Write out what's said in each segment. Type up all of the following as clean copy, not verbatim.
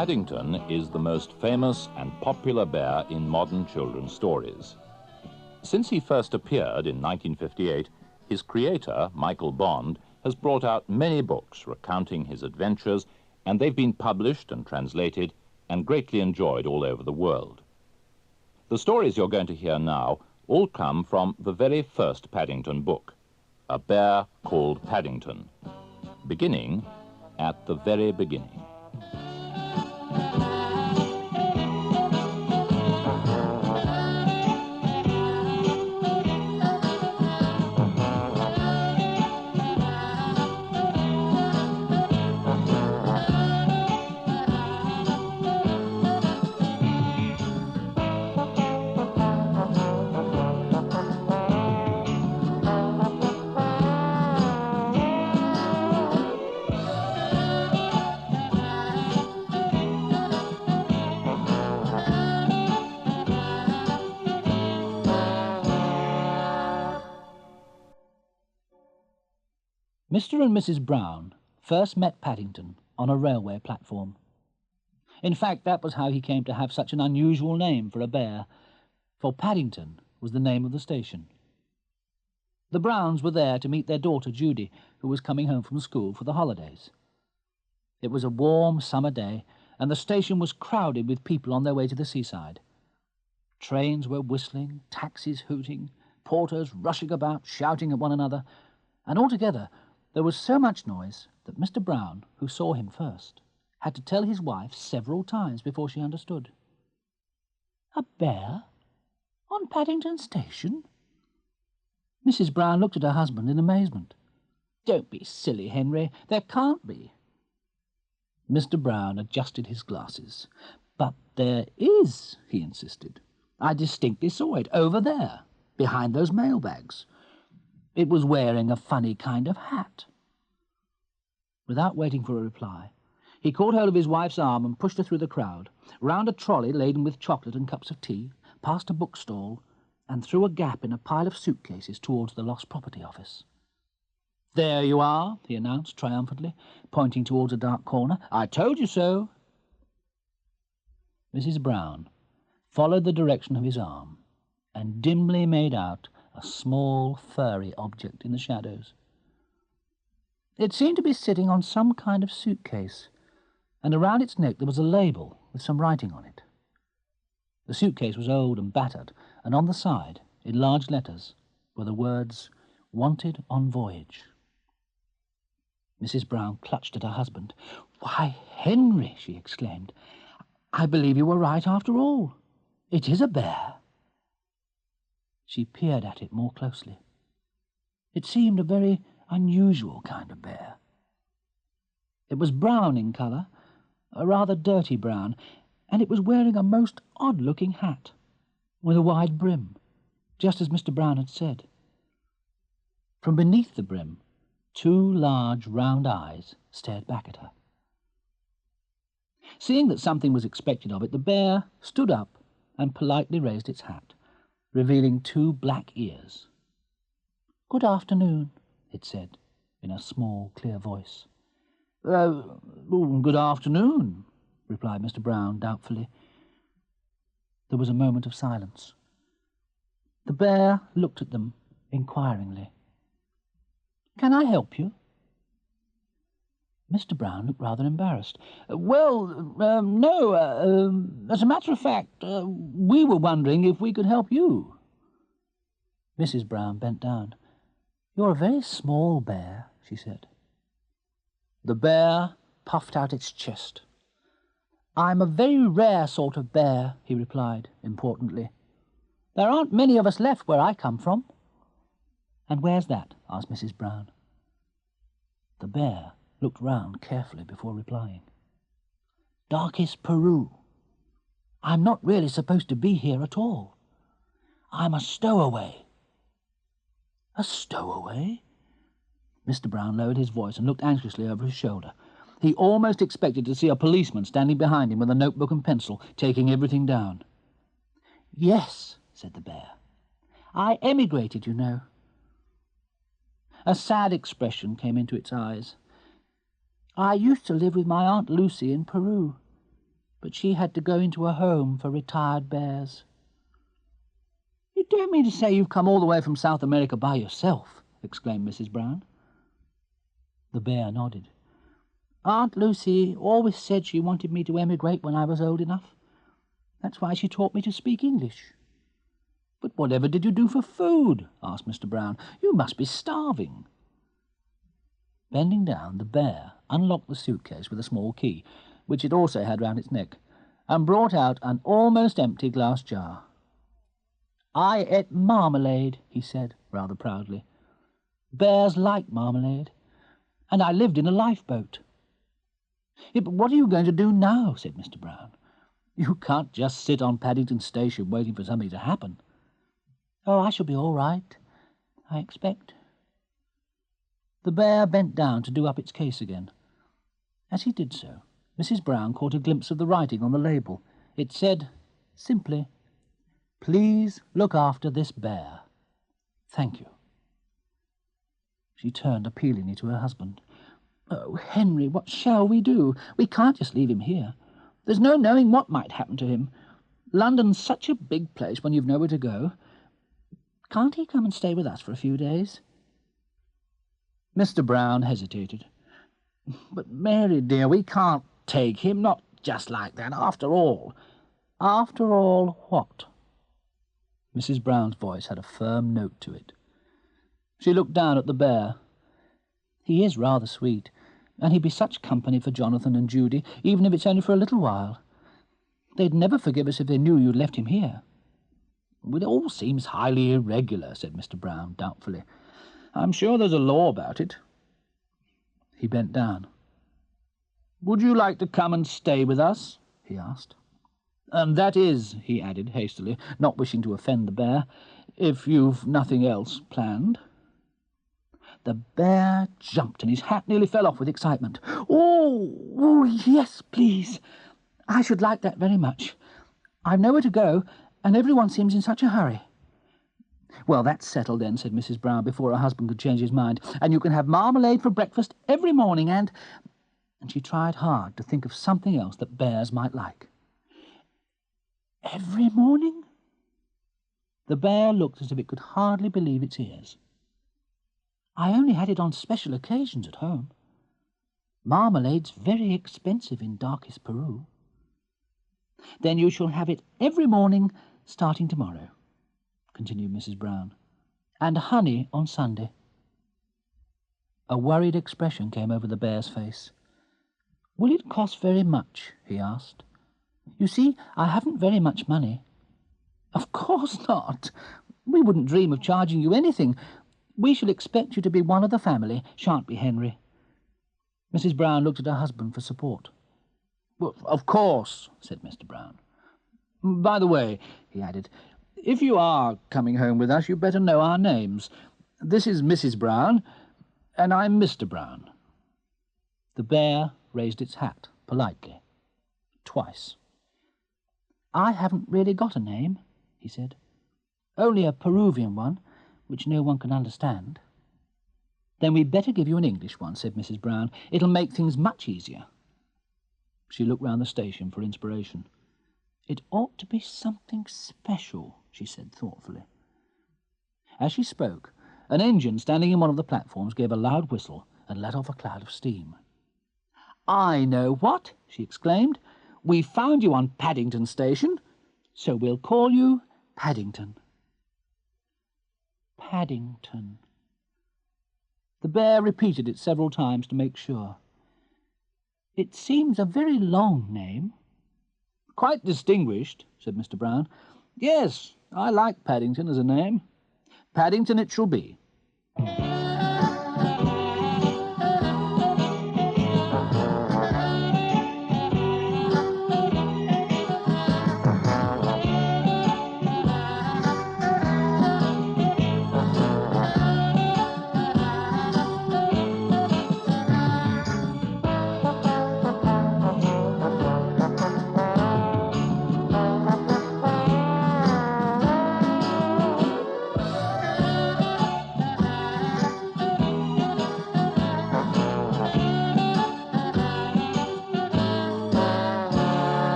Paddington is the most famous and popular bear in modern children's stories. Since he first appeared in 1958, his creator, Michael Bond, has brought out many books recounting his adventures, and they've been published and translated and greatly enjoyed all over the world. The stories you're going to hear now all come from the very first Paddington book, A Bear Called Paddington, beginning at the very beginning. Mr. and Mrs. Brown first met Paddington on a railway platform. In fact, that was how he came to have such an unusual name for a bear, for Paddington was the name of the station. The Browns were there to meet their daughter Judy, who was coming home from school for the holidays. It was a warm summer day, and the station was crowded with people on their way to the seaside. Trains were whistling, taxis hooting, porters rushing about, shouting at one another, and altogether there was so much noise that Mr. Brown, who saw him first, had to tell his wife several times before she understood. "A bear? On Paddington Station?" Mrs. Brown looked at her husband in amazement. "Don't be silly, Henry. There can't be." Mr. Brown adjusted his glasses. "But there is," he insisted. "I distinctly saw it over there, behind those mailbags. It was wearing a funny kind of hat." Without waiting for a reply, he caught hold of his wife's arm and pushed her through the crowd, round a trolley laden with chocolate and cups of tea, past a bookstall, and through a gap in a pile of suitcases towards the Lost Property Office. "There you are," he announced triumphantly, pointing towards a dark corner. "I told you so." Mrs. Brown followed the direction of his arm and dimly made out a small, furry object in the shadows. It seemed to be sitting on some kind of suitcase, and around its neck there was a label with some writing on it. The suitcase was old and battered, and on the side, in large letters, were the words, "Wanted on voyage." Mrs. Brown clutched at her husband. "Why, Henry," she exclaimed, "I believe you were right after all. It is a bear." She peered at it more closely. It seemed a very unusual kind of bear. It was brown in colour, a rather dirty brown, and it was wearing a most odd-looking hat, with a wide brim, just as Mr. Brown had said. From beneath the brim, two large round eyes stared back at her. Seeing that something was expected of it, the bear stood up and politely raised its hat, revealing two black ears. "Good afternoon," it said, in a small, clear voice. Good afternoon," replied Mr. Brown doubtfully. There was a moment of silence. The bear looked at them inquiringly. "Can I help you?" Mr. Brown looked rather embarrassed. No. As a matter of fact, we were wondering if we could help you." Mrs. Brown bent down. "You're a very small bear," she said. The bear puffed out its chest. "I'm a very rare sort of bear," he replied importantly. "There aren't many of us left where I come from." "And where's that?" asked Mrs. Brown. The bear looked round carefully before replying. "Darkest Peru. I'm not really supposed to be here at all. I'm a stowaway." "A stowaway?" Mr. Brown lowered his voice and looked anxiously over his shoulder. He almost expected to see a policeman standing behind him with a notebook and pencil, taking everything down. "Yes," said the bear. "I emigrated, you know." A sad expression came into its eyes. "I used to live with my Aunt Lucy in Peru. but she had to go into a home for retired bears. "You don't mean to say you've come all the way from South America by yourself?" exclaimed Mrs. Brown. The bear nodded. "Aunt Lucy always said she wanted me to emigrate when I was old enough. That's why she taught me to speak English." "But whatever did you do for food?" asked Mr. Brown. "You must be starving." Bending down, the bear unlocked the suitcase with a small key, which it also had round its neck, and brought out an almost empty glass jar. "I ate marmalade," he said, rather proudly. "Bears like marmalade. And I lived in a lifeboat." "Yeah, but what are you going to do now?" said Mr. Brown. "You can't just sit on Paddington Station waiting for something to happen." "Oh, I shall be all right, I expect." The bear bent down to do up its case again. As he did so, Mrs. Brown caught a glimpse of the writing on the label. It said, simply, "Please look after this bear. Thank you." She turned appealingly to her husband. "Oh, Henry, what shall we do? We can't just leave him here. There's no knowing what might happen to him. London's such a big place when you've nowhere to go. Can't he come and stay with us for a few days?" Mr. Brown hesitated. "But, Mary, dear, we can't take him, not just like that, after all." "After all what?" Mrs. Brown's voice had a firm note to it. She looked down at the bear. "He is rather sweet, and he'd be such company for Jonathan and Judy, even if it's only for a little while. They'd never forgive us if they knew you'd left him here." "Well, it all seems highly irregular," said Mr. Brown doubtfully. "I'm sure there's a law about it." He bent down. "Would you like to come and stay with us?" he asked. "And that is," he added hastily, not wishing to offend the bear, "if you've nothing else planned." The bear jumped, and his hat nearly fell off with excitement. Oh, yes, please. I should like that very much. I've nowhere to go, and everyone seems in such a hurry." "Well, that's settled then," said Mrs. Brown, before her husband could change his mind. "And you can have marmalade for breakfast every morning, and—" And she tried hard to think of something else that bears might like. "Every morning?" The bear looked as if it could hardly believe its ears. "I only had it on special occasions at home. Marmalade's very expensive in darkest Peru." "Then you shall have it every morning, starting tomorrow," continued Mrs. Brown, "and honey on Sunday." A worried expression came over the bear's face. "Will it cost very much?" he asked. "You see, I haven't very much money." "Of course not. We wouldn't dream of charging you anything. We shall expect you to be one of the family, shan't we, Henry?" Mrs. Brown looked at her husband for support. "Well, of course," said Mr. Brown. "By the way," he added, "if you are coming home with us, you'd better know our names. This is Mrs. Brown, and I'm Mr. Brown." The bear raised its hat politely, twice. "I haven't really got a name," he said. "Only a Peruvian one, which no one can understand." "Then we'd better give you an English one," said Mrs. Brown. "It'll make things much easier." She looked round the station for inspiration. "It ought to be something special," she said thoughtfully. As she spoke, an engine standing in one of the platforms gave a loud whistle and let off a cloud of steam. "I know what!" she exclaimed. "We found you on Paddington Station, so we'll call you Paddington." Paddington. The bear repeated it several times to make sure. "It seems a very long name." "Quite distinguished," said Mr. Brown. "Yes, I like Paddington as a name. Paddington it shall be."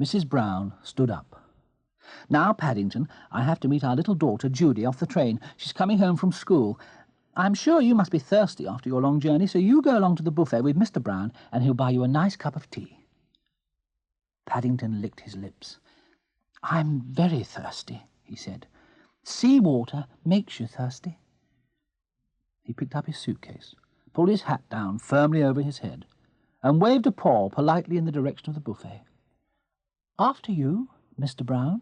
Mrs. Brown stood up. "Now, Paddington, I have to meet our little daughter, Judy, off the train. She's coming home from school. I'm sure you must be thirsty after your long journey, so you go along to the buffet with Mr. Brown, and he'll buy you a nice cup of tea." Paddington licked his lips. "I'm very thirsty," he said. "Sea water makes you thirsty." He picked up his suitcase, pulled his hat down firmly over his head, and waved a paw politely in the direction of the buffet. "After you, Mr. Brown."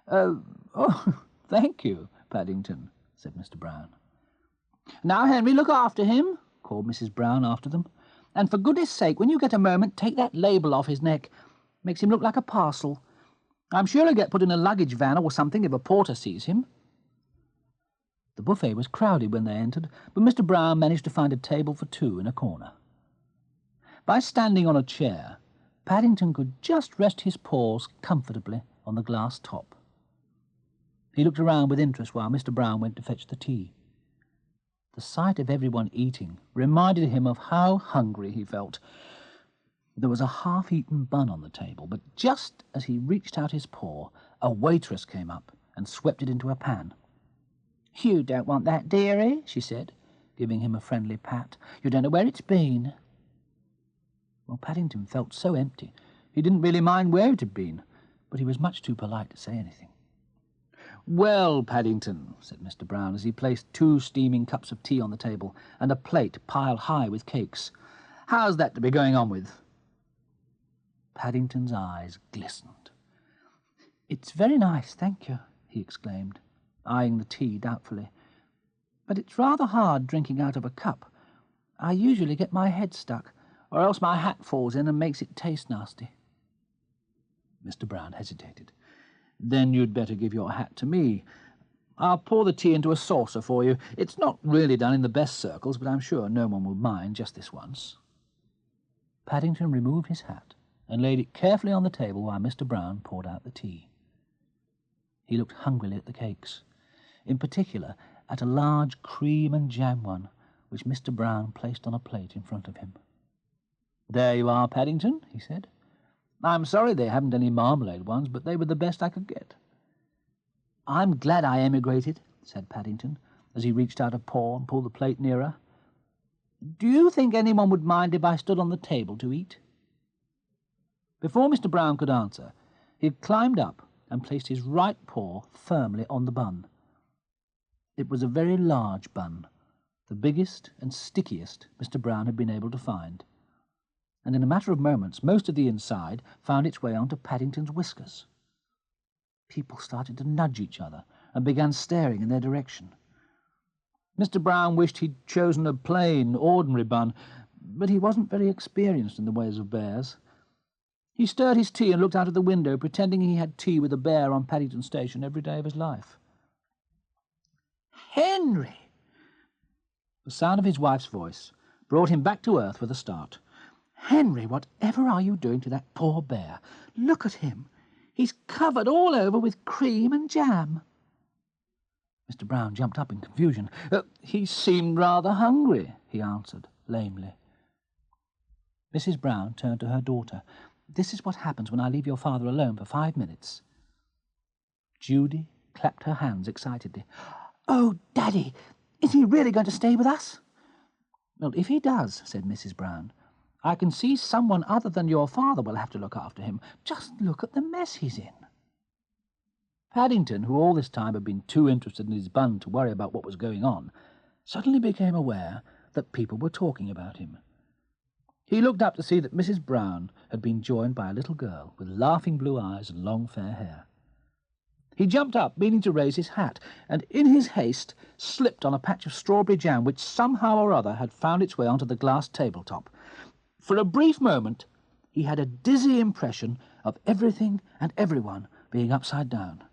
Oh, thank you, Paddington," said Mr. Brown. "Now, Henry, look after him," called Mrs. Brown after them. "And for goodness sake, when you get a moment, take that label off his neck. Makes him look like a parcel. I'm sure he'll get put in a luggage van or something if a porter sees him." The buffet was crowded when they entered, but Mr. Brown managed to find a table for two in a corner. By standing on a chair, Paddington could just rest his paws comfortably on the glass top. He looked around with interest while Mr. Brown went to fetch the tea. The sight of everyone eating reminded him of how hungry he felt. There was a half-eaten bun on the table, but just as he reached out his paw, a waitress came up and swept it into a pan. "You don't want that, dearie," she said, giving him a friendly pat. "You don't know where it's been." Well, Paddington felt so empty, he didn't really mind where it had been, but he was much too polite to say anything. "Well, Paddington," said Mr. Brown, as he placed two steaming cups of tea on the table and a plate piled high with cakes, "how's that to be going on with?" Paddington's eyes glistened. "It's very nice, thank you," he exclaimed, eyeing the tea doubtfully. "But it's rather hard drinking out of a cup. I usually get my head stuck, or else my hat falls in and makes it taste nasty." Mr. Brown hesitated. "Then you'd better give your hat to me. I'll pour the tea into a saucer for you. It's not really done in the best circles, but I'm sure no one will mind just this once." Paddington removed his hat and laid it carefully on the table while Mr. Brown poured out the tea. He looked hungrily at the cakes, in particular at a large cream and jam one, which Mr. Brown placed on a plate in front of him. "There you are, Paddington," he said. "I'm sorry they haven't any marmalade ones, but they were the best I could get." "I'm glad I emigrated," said Paddington, as he reached out a paw and pulled the plate nearer. "Do you think anyone would mind if I stood on the table to eat?" Before Mr. Brown could answer, he had climbed up and placed his right paw firmly on the bun. It was a very large bun, the biggest and stickiest Mr. Brown had been able to find, and in a matter of moments most of the inside found its way onto Paddington's whiskers. People started to nudge each other and began staring in their direction. Mr. Brown wished he'd chosen a plain, ordinary bun, but he wasn't very experienced in the ways of bears. He stirred his tea and looked out of the window, pretending he had tea with a bear on Paddington Station every day of his life. "Henry!" The sound of his wife's voice brought him back to earth with a start. "Henry, whatever are you doing to that poor bear? Look at him. He's covered all over with cream and jam." Mr. Brown jumped up in confusion. "He seemed rather hungry," he answered lamely. Mrs. Brown turned to her daughter. "This is what happens when I leave your father alone for 5 minutes." Judy clapped her hands excitedly. "Oh, Daddy, is he really going to stay with us?" "Well, if he does," said Mrs. Brown, "I can see someone other than your father will have to look after him. Just look at the mess he's in." Paddington, who all this time had been too interested in his bun to worry about what was going on, suddenly became aware that people were talking about him. He looked up to see that Mrs. Brown had been joined by a little girl with laughing blue eyes and long fair hair. He jumped up, meaning to raise his hat, and in his haste slipped on a patch of strawberry jam which somehow or other had found its way onto the glass tabletop. For a brief moment he had a dizzy impression of everything and everyone being upside down.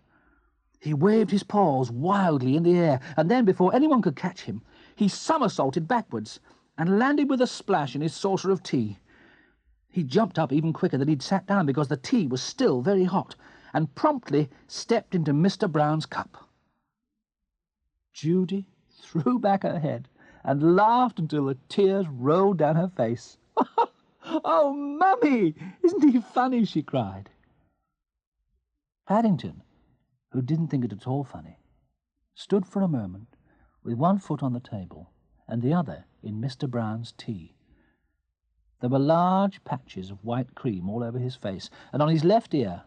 He waved his paws wildly in the air, and then, before anyone could catch him, he somersaulted backwards and landed with a splash in his saucer of tea. He jumped up even quicker than he'd sat down because the tea was still very hot, and promptly stepped into Mr. Brown's cup. Judy threw back her head and laughed until the tears rolled down her face. "Oh, Mummy, isn't he funny?" she cried. Paddington, who didn't think it at all funny, stood for a moment with one foot on the table and the other in Mr. Brown's tea. There were large patches of white cream all over his face, and on his left ear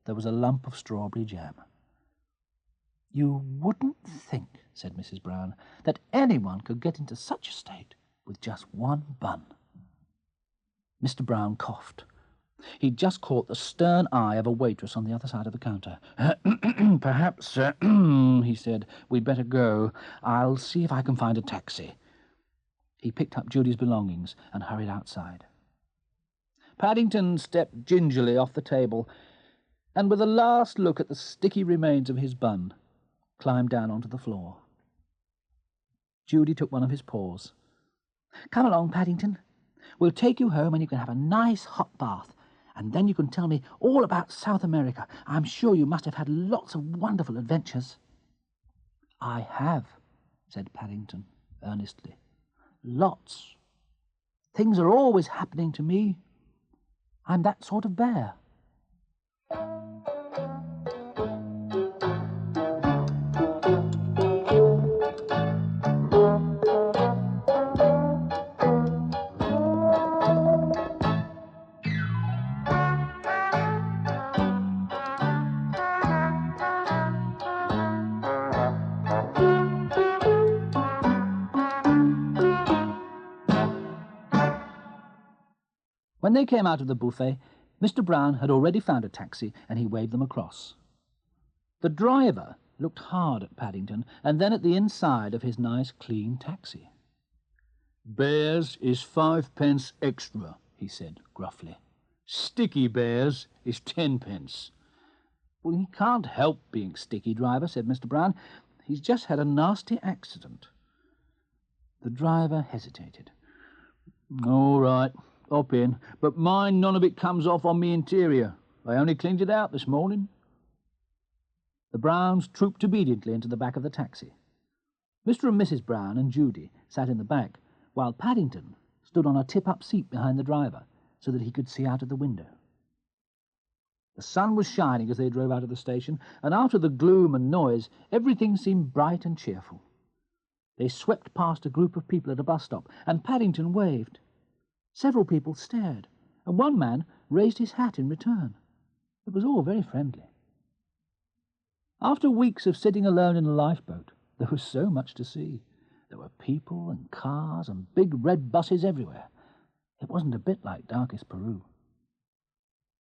there was a lump of strawberry jam. "You wouldn't think," said Mrs. Brown, "that anyone could get into such a state with just one bun." Mr. Brown coughed. He'd just caught the stern eye of a waitress on the other side of the counter. "Perhaps," he said, "we'd better go. I'll see if I can find a taxi." He picked up Judy's belongings and hurried outside. Paddington stepped gingerly off the table and, with a last look at the sticky remains of his bun, climbed down onto the floor. Judy took one of his paws. "Come along, Paddington. We'll take you home and you can have a nice hot bath, and then you can tell me all about South America. I'm sure you must have had lots of wonderful adventures." "I have," said Paddington earnestly. "Lots. Things are always happening to me. I'm that sort of bear." When they came out of the buffet, Mr. Brown had already found a taxi, and he waved them across. The driver looked hard at Paddington and then at the inside of his nice, clean taxi. "Bears is 5 pence extra," he said gruffly. "Sticky bears is 10 pence. "Well, he can't help being sticky, driver," said Mr. Brown. "He's just had a nasty accident." The driver hesitated. "All right. Hop in, but mind none of it comes off on me interior. I only cleaned it out this morning." The Browns trooped obediently into the back of the taxi. Mr. and Mrs. Brown and Judy sat in the back, while Paddington stood on a tip-up seat behind the driver so that he could see out of the window. The sun was shining as they drove out of the station, and out of the gloom and noise everything seemed bright and cheerful. They swept past a group of people at a bus stop, and Paddington waved. Several people stared, and one man raised his hat in return. It was all very friendly. After weeks of sitting alone in a lifeboat, there was so much to see. There were people and cars and big red buses everywhere. It wasn't a bit like darkest Peru.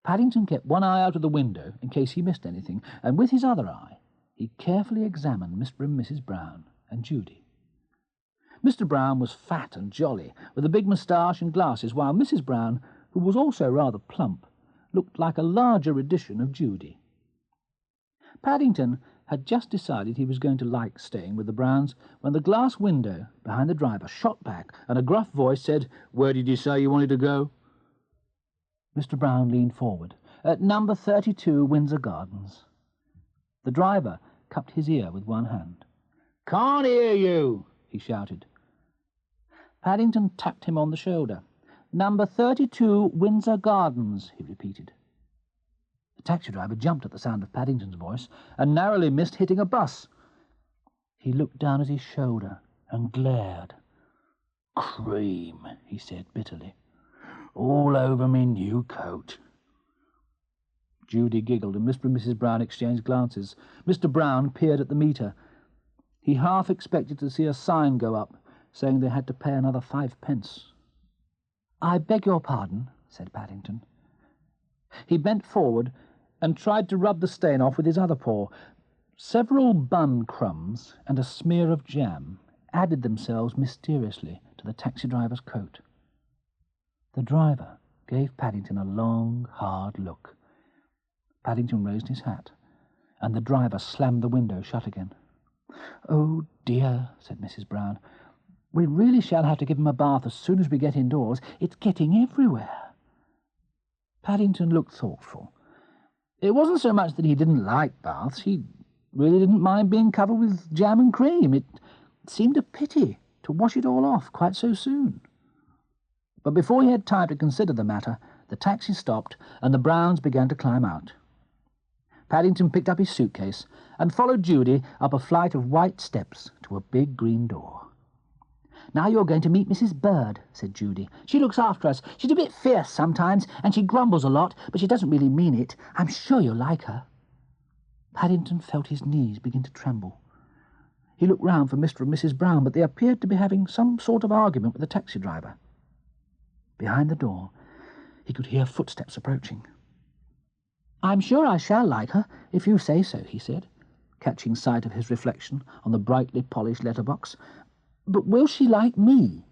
Paddington kept one eye out of the window in case he missed anything, and with his other eye he carefully examined Mr. and Mrs. Brown and Judy. Mr. Brown was fat and jolly, with a big moustache and glasses, while Mrs. Brown, who was also rather plump, looked like a larger edition of Judy. Paddington had just decided he was going to like staying with the Browns when the glass window behind the driver shot back and a gruff voice said, "Where did you say you wanted to go?" Mr. Brown leaned forward. "At number 32 Windsor Gardens." The driver cupped his ear with one hand. "Can't hear you," he shouted. Paddington tapped him on the shoulder. "Number 32 Windsor Gardens," he repeated. The taxi driver jumped at the sound of Paddington's voice and narrowly missed hitting a bus. He looked down at his shoulder and glared. "Cream," he said bitterly. "All over me new coat." Judy giggled, and Mr. and Mrs. Brown exchanged glances. Mr. Brown peered at the meter. He half expected to see a sign go up saying they had to pay another 5 pence. "I beg your pardon," said Paddington. He bent forward and tried to rub the stain off with his other paw. Several bun crumbs and a smear of jam added themselves mysteriously to the taxi driver's coat. The driver gave Paddington a long, hard look. Paddington raised his hat, and the driver slammed the window shut again. "Oh, dear," said Mrs. Brown. "We really shall have to give him a bath as soon as we get indoors. It's getting everywhere." Paddington looked thoughtful. It wasn't so much that he didn't like baths. He really didn't mind being covered with jam and cream. It seemed a pity to wash it all off quite so soon. But before he had time to consider the matter, the taxi stopped and the Browns began to climb out. Paddington picked up his suitcase and followed Judy up a flight of white steps to a big green door. "Now you're going to meet Mrs. Bird," said Judy. "She looks after us. She's a bit fierce sometimes, and she grumbles a lot, but she doesn't really mean it. I'm sure you'll like her." Paddington felt his knees begin to tremble. He looked round for Mr. and Mrs. Brown, but they appeared to be having some sort of argument with the taxi driver. Behind the door, he could hear footsteps approaching. "I'm sure I shall like her, if you say so," he said, catching sight of his reflection on the brightly polished letterbox. "But will she like me?"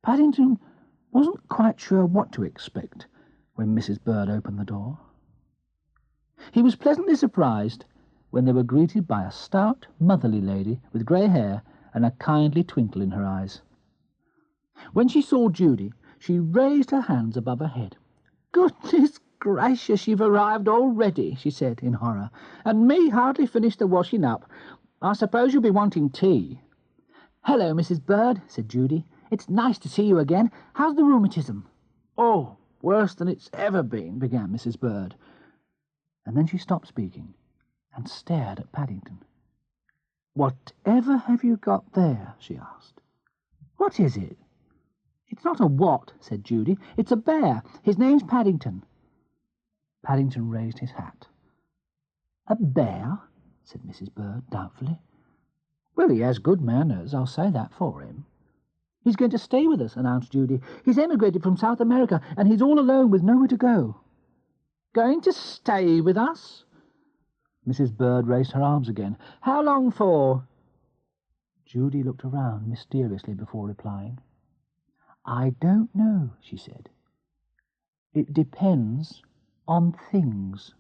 Paddington wasn't quite sure what to expect when Mrs. Bird opened the door. He was pleasantly surprised when they were greeted by a stout, motherly lady with grey hair and a kindly twinkle in her eyes. When she saw Judy, she raised her hands above her head. "Goodness gracious, you've arrived already," she said in horror, "and me hardly finished the washing up. I suppose you'll be wanting tea." "Hello, Mrs. Bird," said Judy. "It's nice to see you again. How's the rheumatism?" "Oh, worse than it's ever been," began Mrs. Bird. And then she stopped speaking and stared at Paddington. "Whatever have you got there?" she asked. "What is it?" "It's not a what," said Judy. "It's a bear. His name's Paddington." Paddington raised his hat. "A bear?" said Mrs. Bird doubtfully. "Well, he has good manners, I'll say that for him." "He's going to stay with us," announced Judy. "He's emigrated from South America, and he's all alone with nowhere to go." "Going to stay with us?" Mrs. Bird raised her arms again. "How long for?" Judy looked around mysteriously before replying. "I don't know," she said. "It depends on things."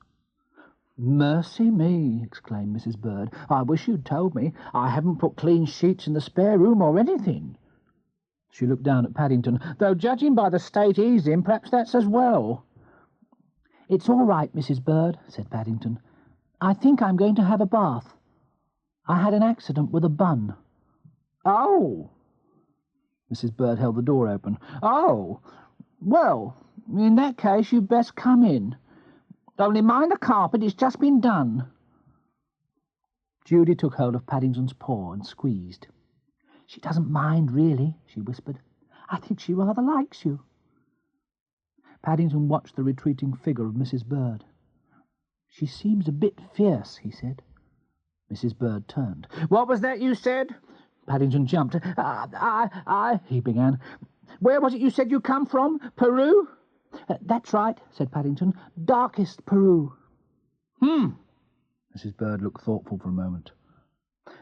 "Mercy me!" exclaimed Mrs. Bird. "I wish you'd told me. I haven't put clean sheets in the spare room or anything." She looked down at Paddington. "Though, judging by the state he's in, perhaps that's as well." "It's all right, Mrs. Bird," said Paddington. "I think I'm going to have a bath. I had an accident with a bun." "Oh!" Mrs. Bird held the door open. "Oh! Well, in that case you'd best come in. Only mind the carpet, it's just been done." Judy took hold of Paddington's paw and squeezed. "She doesn't mind, really," she whispered. "I think she rather likes you." Paddington watched the retreating figure of Mrs. Bird. "She seems a bit fierce," he said. Mrs. Bird turned. "What was that you said?" Paddington jumped. He began. "Where was it you said you come from? Peru?" "That's right," said Paddington. "Darkest Peru." Mrs. Bird looked thoughtful for a moment.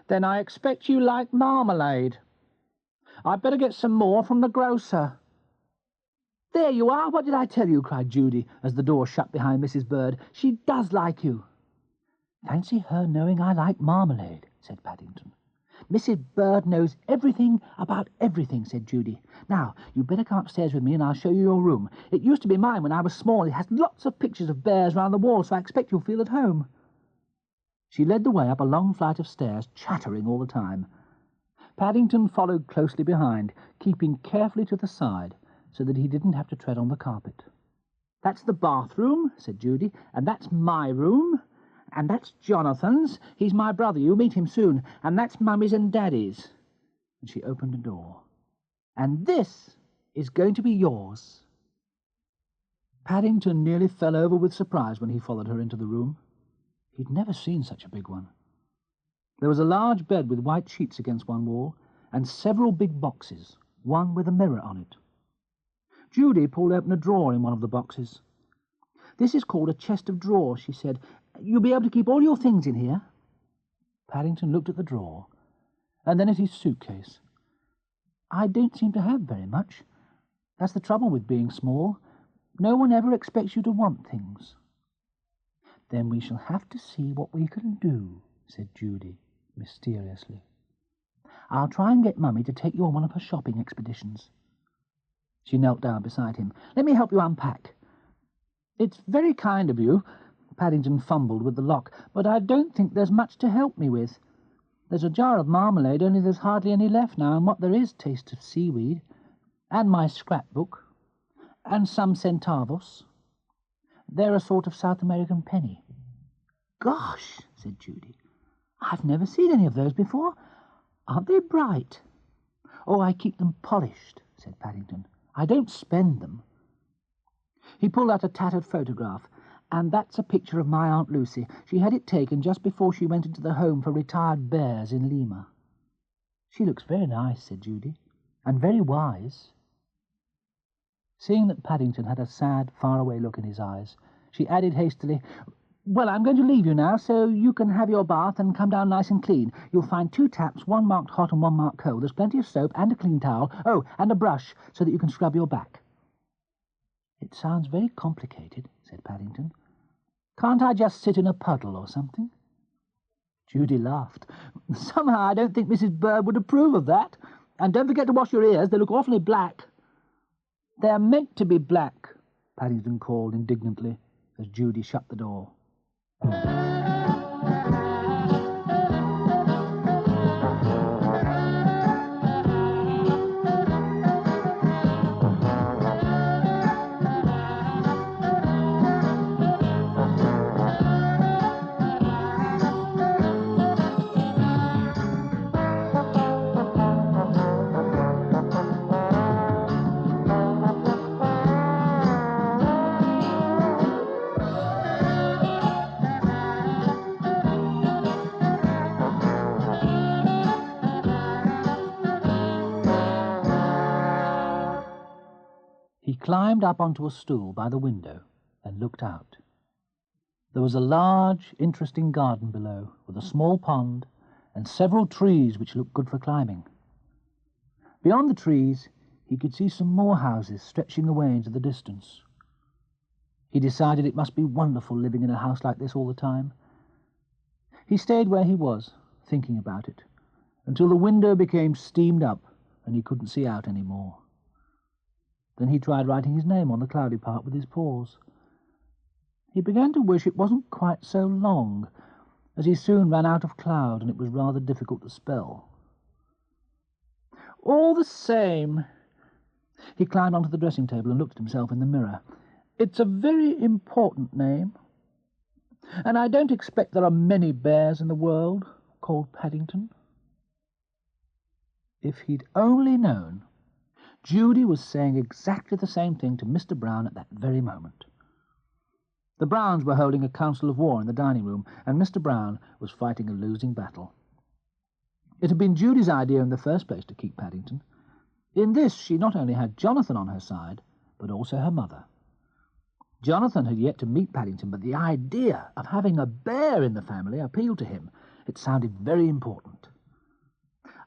"Then I expect you like marmalade. I'd better get some more from the grocer." "There you are! What did I tell you?" cried Judy, as the door shut behind Mrs. Bird. "She does like you." "Fancy her knowing I like marmalade," said Paddington. "Mrs. Bird knows everything about everything," said Judy. "Now, you'd better come upstairs with me and I'll show you your room. It used to be mine when I was small. It has lots of pictures of bears round the wall, so I expect you'll feel at home." She led the way up a long flight of stairs, chattering all the time. Paddington followed closely behind, keeping carefully to the side so that he didn't have to tread on the carpet. "That's the bathroom," said Judy, "and that's my room. And that's Jonathan's. He's my brother. You'll meet him soon. And that's Mummy's and Daddy's." And she opened a door. "And this is going to be yours." Paddington nearly fell over with surprise when he followed her into the room. He'd never seen such a big one. There was a large bed with white sheets against one wall, and several big boxes, one with a mirror on it. Judy pulled open a drawer in one of the boxes. "This is called a chest of drawers," she said. "You'll be able to keep all your things in here." Paddington looked at the drawer, and then at his suitcase. "I don't seem to have very much. That's the trouble with being small. No one ever expects you to want things." "Then we shall have to see what we can do," said Judy, mysteriously. "I'll try and get Mummy to take you on one of her shopping expeditions." She knelt down beside him. "Let me help you unpack." "It's very kind of you." Paddington fumbled with the lock. "But I don't think there's much to help me with. There's a jar of marmalade, only there's hardly any left now, and what there is tastes of seaweed. And my scrapbook. And some centavos. They're a sort of South American penny." "Gosh," said Judy. "I've never seen any of those before. Aren't they bright?" "Oh, I keep them polished," said Paddington. "I don't spend them." He pulled out a tattered photograph. "And that's a picture of my Aunt Lucy. She had it taken just before she went into the home for retired bears in Lima." "She looks very nice," said Judy, "and very wise." Seeing that Paddington had a sad, faraway look in his eyes, she added hastily, "Well, I'm going to leave you now, so you can have your bath and come down nice and clean. You'll find 2 taps, one marked hot and one marked cold. There's plenty of soap and a clean towel. Oh, and a brush, so that you can scrub your back." "It sounds very complicated," said Paddington. "Can't I just sit in a puddle or something?" Judy laughed. "Somehow I don't think Mrs. Bird would approve of that. And don't forget to wash your ears. They look awfully black." "They're meant to be black," Paddington called indignantly as Judy shut the door. He climbed up onto a stool by the window and looked out. There was a large, interesting garden below, with a small pond and several trees which looked good for climbing. Beyond the trees, he could see some more houses stretching away into the distance. He decided it must be wonderful living in a house like this all the time. He stayed where he was, thinking about it, until the window became steamed up and he couldn't see out any more. Then he tried writing his name on the cloudy part with his paws. He began to wish it wasn't quite so long, as he soon ran out of cloud and it was rather difficult to spell. "All the same," he climbed onto the dressing table and looked at himself in the mirror, "it's a very important name. And I don't expect there are many bears in the world called Paddington." If he'd only known, Judy was saying exactly the same thing to Mr. Brown at that very moment. The Browns were holding a council of war in the dining room, and Mr. Brown was fighting a losing battle. It had been Judy's idea in the first place to keep Paddington. In this she not only had Jonathan on her side, but also her mother. Jonathan had yet to meet Paddington, but the idea of having a bear in the family appealed to him. It sounded very important.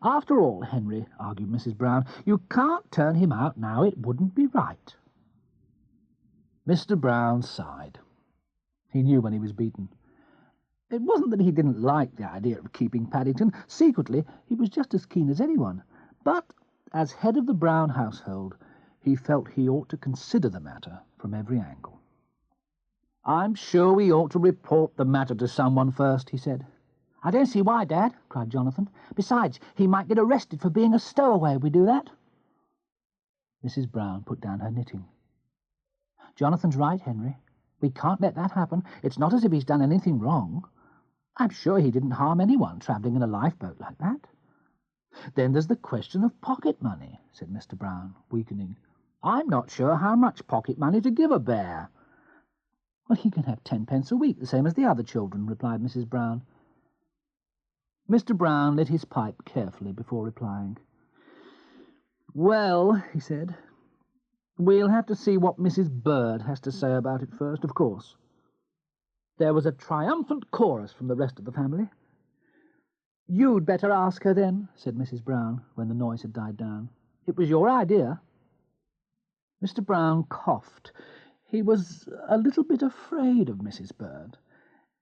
"After all, Henry," argued Mrs. Brown, "you can't turn him out now. It wouldn't be right." Mr. Brown sighed. He knew when he was beaten. It wasn't that he didn't like the idea of keeping Paddington. Secretly, he was just as keen as anyone. But, as head of the Brown household, he felt he ought to consider the matter from every angle. "I'm sure we ought to report the matter to someone first," he said. "I don't see why, Dad," cried Jonathan. "Besides, he might get arrested for being a stowaway if we do that." Mrs. Brown put down her knitting. "Jonathan's right, Henry. We can't let that happen. It's not as if he's done anything wrong. I'm sure he didn't harm anyone travelling in a lifeboat like that." "Then there's the question of pocket money," said Mr. Brown, weakening. "I'm not sure how much pocket money to give a bear." "Well, he can have 10 pence a week, the same as the other children," replied Mrs. Brown. Mr. Brown lit his pipe carefully before replying. "Well," he said, "we'll have to see what Mrs. Bird has to say about it first, of course." There was a triumphant chorus from the rest of the family. "You'd better ask her then," said Mrs. Brown, when the noise had died down. "It was your idea." Mr. Brown coughed. He was a little bit afraid of Mrs. Bird,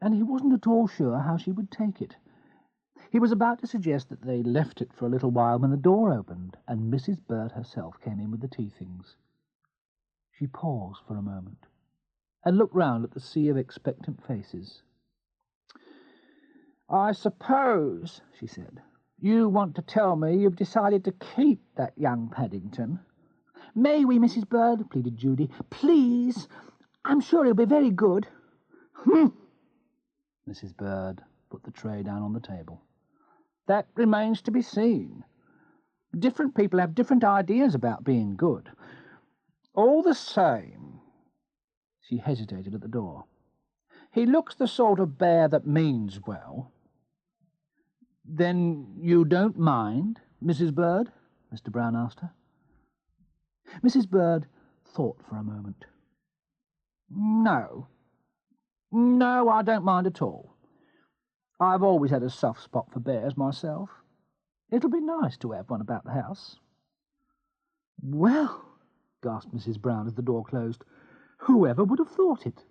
and he wasn't at all sure how she would take it. He was about to suggest that they left it for a little while when the door opened and Mrs. Bird herself came in with the tea things. She paused for a moment and looked round at the sea of expectant faces. "I suppose," she said, "you want to tell me you've decided to keep that young Paddington." "May we, Mrs. Bird?" pleaded Judy. "Please. I'm sure he'll be very good." "Humph!" Mrs. Bird put the tray down on the table. "That remains to be seen. Different people have different ideas about being good. All the same—" She hesitated at the door. "He looks the sort of bear that means well." "Then you don't mind, Mrs. Bird?" Mr. Brown asked her. Mrs. Bird thought for a moment. No, I don't mind at all. I've always had a soft spot for bears myself. It'll be nice to have one about the house." "Well," gasped Mrs. Brown as the door closed, "whoever would have thought it?"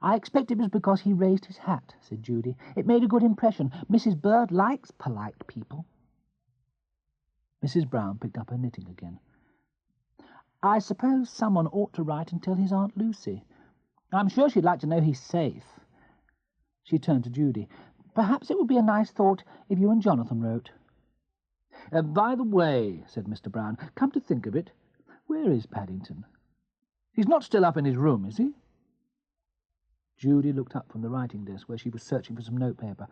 "I expect it was because he raised his hat," said Judy. "It made a good impression. Mrs. Bird likes polite people." Mrs. Brown picked up her knitting again. "I suppose someone ought to write and tell his Aunt Lucy. I'm sure she'd like to know he's safe." She turned to Judy. "Perhaps it would be a nice thought if you and Jonathan wrote." "By the way," said Mr. Brown, "come to think of it, where is Paddington? He's not still up in his room, is he?" Judy looked up from the writing desk where she was searching for some notepaper.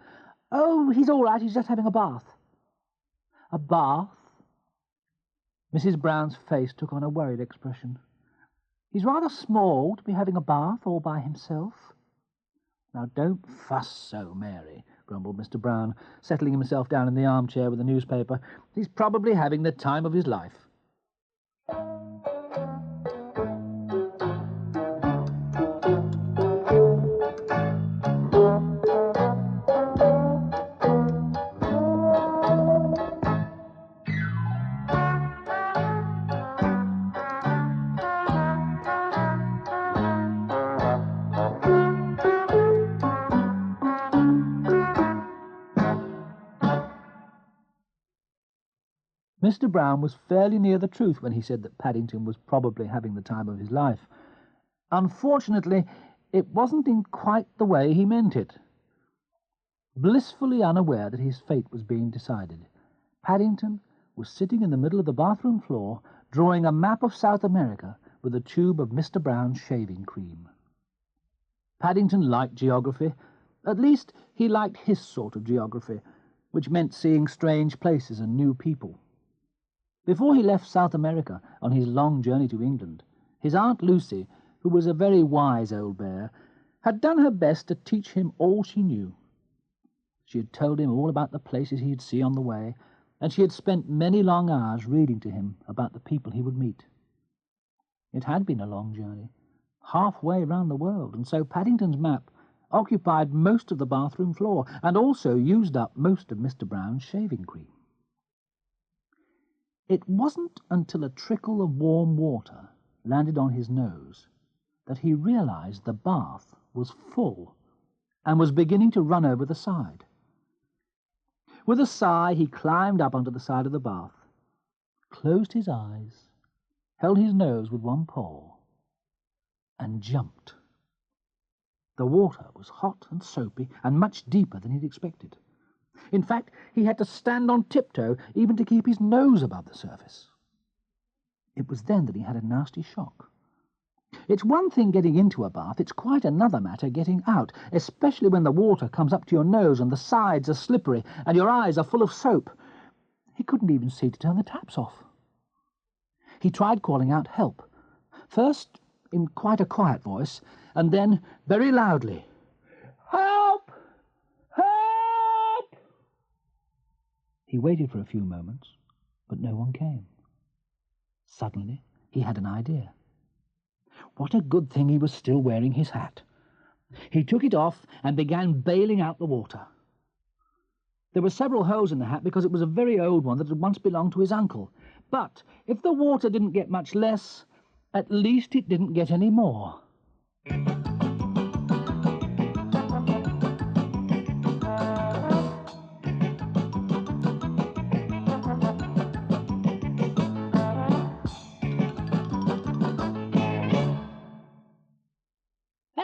"Oh, he's all right. He's just having a bath." "A bath?" Mrs. Brown's face took on a worried expression. "He's rather small to be having a bath all by himself." "Now, don't fuss so, Mary," grumbled Mr. Brown, settling himself down in the armchair with the newspaper. "He's probably having the time of his life." Mr. Brown was fairly near the truth when he said that Paddington was probably having the time of his life. Unfortunately, it wasn't in quite the way he meant it. Blissfully unaware that his fate was being decided, Paddington was sitting in the middle of the bathroom floor, drawing a map of South America with a tube of Mr. Brown's shaving cream. Paddington liked geography. At least, he liked his sort of geography, which meant seeing strange places and new people. Before he left South America on his long journey to England, his Aunt Lucy, who was a very wise old bear, had done her best to teach him all she knew. She had told him all about the places he would see on the way, and she had spent many long hours reading to him about the people he would meet. It had been a long journey, halfway round the world, and so Paddington's map occupied most of the bathroom floor and also used up most of Mr. Brown's shaving cream. It wasn't until a trickle of warm water landed on his nose that he realized the bath was full and was beginning to run over the side. With a sigh, he climbed up onto the side of the bath, closed his eyes, held his nose with one paw, and jumped. The water was hot and soapy and much deeper than he'd expected. In fact, he had to stand on tiptoe even to keep his nose above the surface. It was then that he had a nasty shock. It's one thing getting into a bath, it's quite another matter getting out, especially when the water comes up to your nose and the sides are slippery and your eyes are full of soap. He couldn't even see to turn the taps off. He tried calling out help, first in quite a quiet voice, and then very loudly. "Help! Help!" He waited for a few moments, but no one came. Suddenly, he had an idea. What a good thing he was still wearing his hat. He took it off and began bailing out the water. There were several holes in the hat because it was a very old one that had once belonged to his uncle. But if the water didn't get much less, at least it didn't get any more.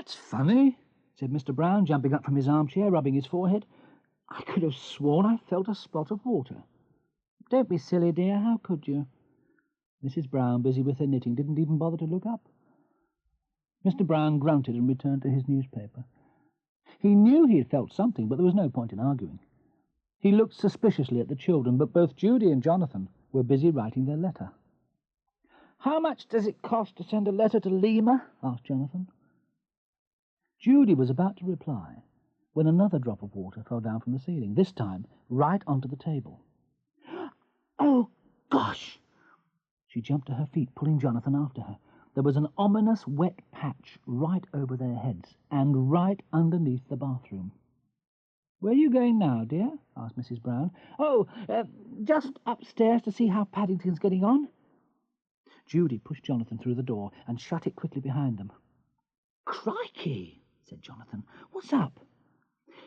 "That's funny," said Mr. Brown, jumping up from his armchair, rubbing his forehead. "I could have sworn I felt a spot of water." "Don't be silly, dear. How could you?" Mrs. Brown, busy with her knitting, didn't even bother to look up. Mr. Brown grunted and returned to his newspaper. He knew he had felt something, but there was no point in arguing. He looked suspiciously at the children, but both Judy and Jonathan were busy writing their letter. "How much does it cost to send a letter to Lima?" asked Jonathan. Judy was about to reply when another drop of water fell down from the ceiling, this time right onto the table. "Oh, gosh!" She jumped to her feet, pulling Jonathan after her. There was an ominous wet patch right over their heads and right underneath the bathroom. "Where are you going now, dear?" asked Mrs. Brown. "Oh, just upstairs to see how Paddington's getting on." Judy pushed Jonathan through the door and shut it quickly behind them. "Crikey!" said Jonathan. "What's up?"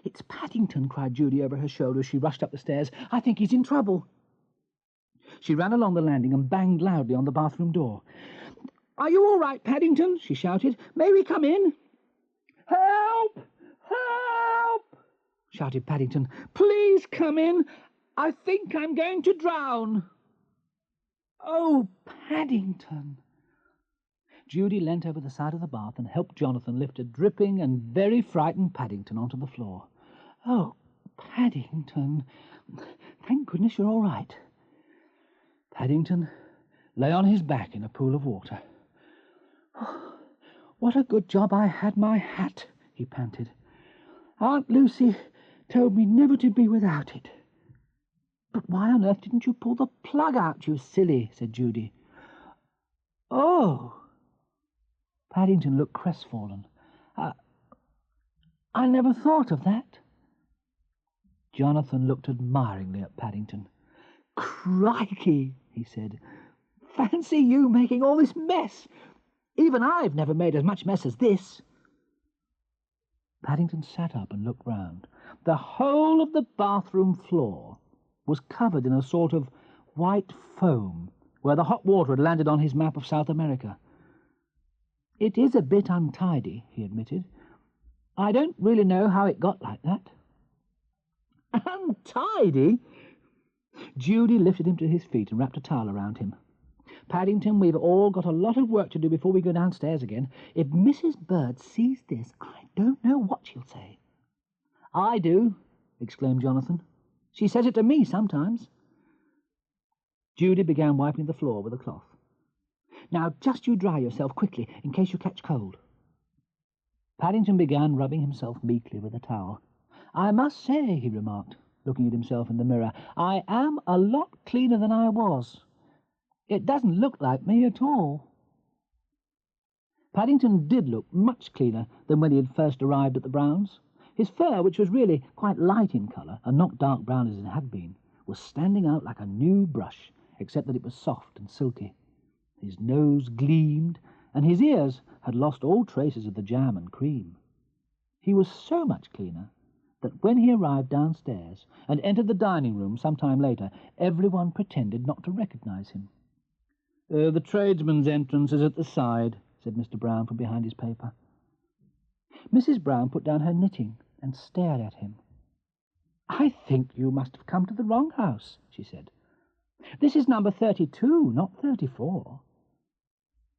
"It's Paddington," cried Judy over her shoulder as she rushed up the stairs. "I think he's in trouble." She ran along the landing and banged loudly on the bathroom door. "Are you all right, Paddington?" she shouted. "May we come in?" "Help! Help!" shouted Paddington. "Please come in. I think I'm going to drown." "Oh, Paddington!" Judy leant over the side of the bath and helped Jonathan lift a dripping and very frightened Paddington onto the floor. "Oh, Paddington! Thank goodness you're all right." Paddington lay on his back in a pool of water. "Oh, what a good job I had my hat," he panted. "Aunt Lucy told me never to be without it." "But why on earth didn't you pull the plug out, you silly?" said Judy. "Oh!" Paddington looked crestfallen. I never thought of that." Jonathan looked admiringly at Paddington. "Crikey!" he said. "Fancy you making all this mess! Even I've never made as much mess as this." Paddington sat up and looked round. The whole of the bathroom floor was covered in a sort of white foam where the hot water had landed on his map of South America. "It is a bit untidy," he admitted. "I don't really know how it got like that." "Untidy?" Judy lifted him to his feet and wrapped a towel around him. "Paddington, we've all got a lot of work to do before we go downstairs again. If Mrs. Bird sees this, I don't know what she'll say." "I do," exclaimed Jonathan. "She says it to me sometimes." Judy began wiping the floor with a cloth. "Now just you dry yourself quickly in case you catch cold." Paddington began rubbing himself meekly with a towel. "I must say," he remarked, looking at himself in the mirror, "I am a lot cleaner than I was. It doesn't look like me at all." Paddington did look much cleaner than when he had first arrived at the Browns. His fur, which was really quite light in colour and not dark brown as it had been, was standing out like a new brush, except that it was soft and silky. His nose gleamed, and his ears had lost all traces of the jam and cream. He was so much cleaner that when he arrived downstairs and entered the dining room some time later, everyone pretended not to recognise him. "The tradesman's entrance is at the side," said Mr. Brown from behind his paper. Mrs. Brown put down her knitting and stared at him. "I think you must have come to the wrong house," she said. "This is number 32, not 34.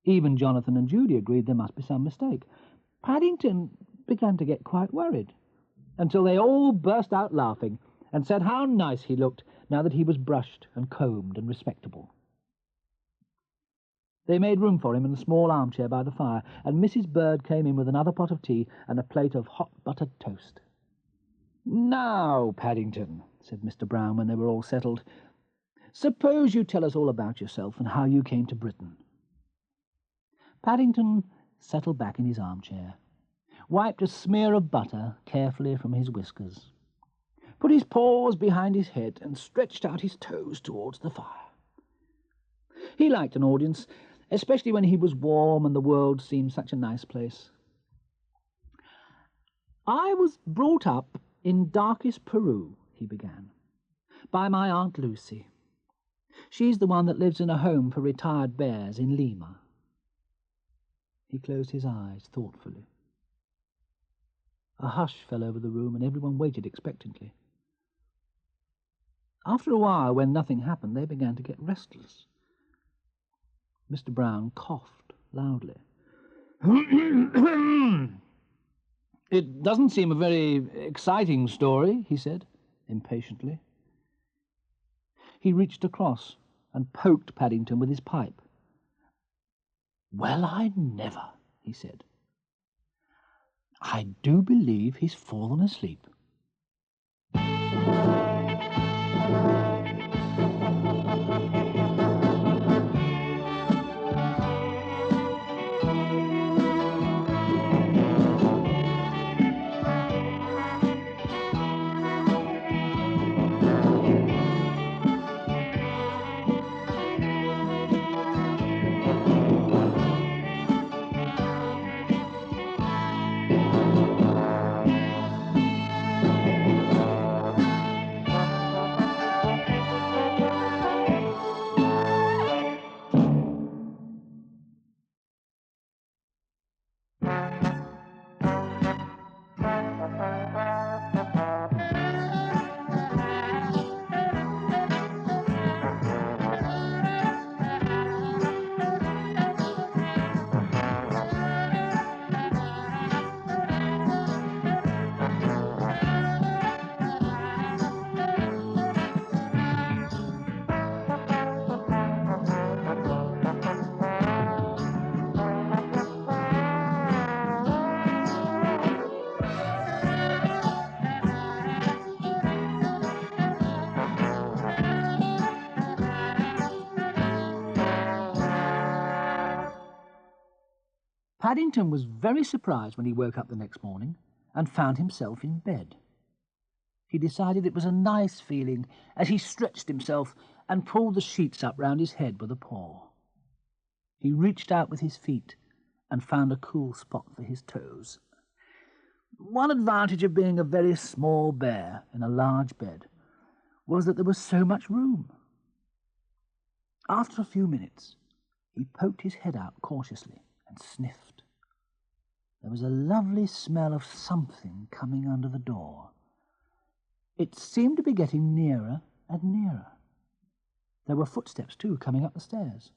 Even Jonathan and Judy agreed there must be some mistake. Paddington began to get quite worried, until they all burst out laughing and said how nice he looked now that he was brushed and combed and respectable. They made room for him in a small armchair by the fire, and Mrs. Bird came in with another pot of tea and a plate of hot buttered toast. "Now, Paddington," said Mr. Brown when they were all settled, "suppose you tell us all about yourself and how you came to Britain." Paddington settled back in his armchair, wiped a smear of butter carefully from his whiskers, put his paws behind his head and stretched out his toes towards the fire. He liked an audience, especially when he was warm and the world seemed such a nice place. "I was brought up in darkest Peru," he began, "by my Aunt Lucy. She's the one that lives in a home for retired bears in Lima." He closed his eyes thoughtfully. A hush fell over the room, and everyone waited expectantly. After a while, when nothing happened, they began to get restless. Mr. Brown coughed loudly. "It doesn't seem a very exciting story," he said, impatiently. He reached across and poked Paddington with his pipe. "Well, I never," he said. "I do believe he's fallen asleep." Paddington was very surprised when he woke up the next morning and found himself in bed. He decided it was a nice feeling as he stretched himself and pulled the sheets up round his head with a paw. He reached out with his feet and found a cool spot for his toes. One advantage of being a very small bear in a large bed was that there was so much room. After a few minutes, he poked his head out cautiously and sniffed. There was a lovely smell of something coming under the door. It seemed to be getting nearer and nearer. There were footsteps, too, coming up the stairs.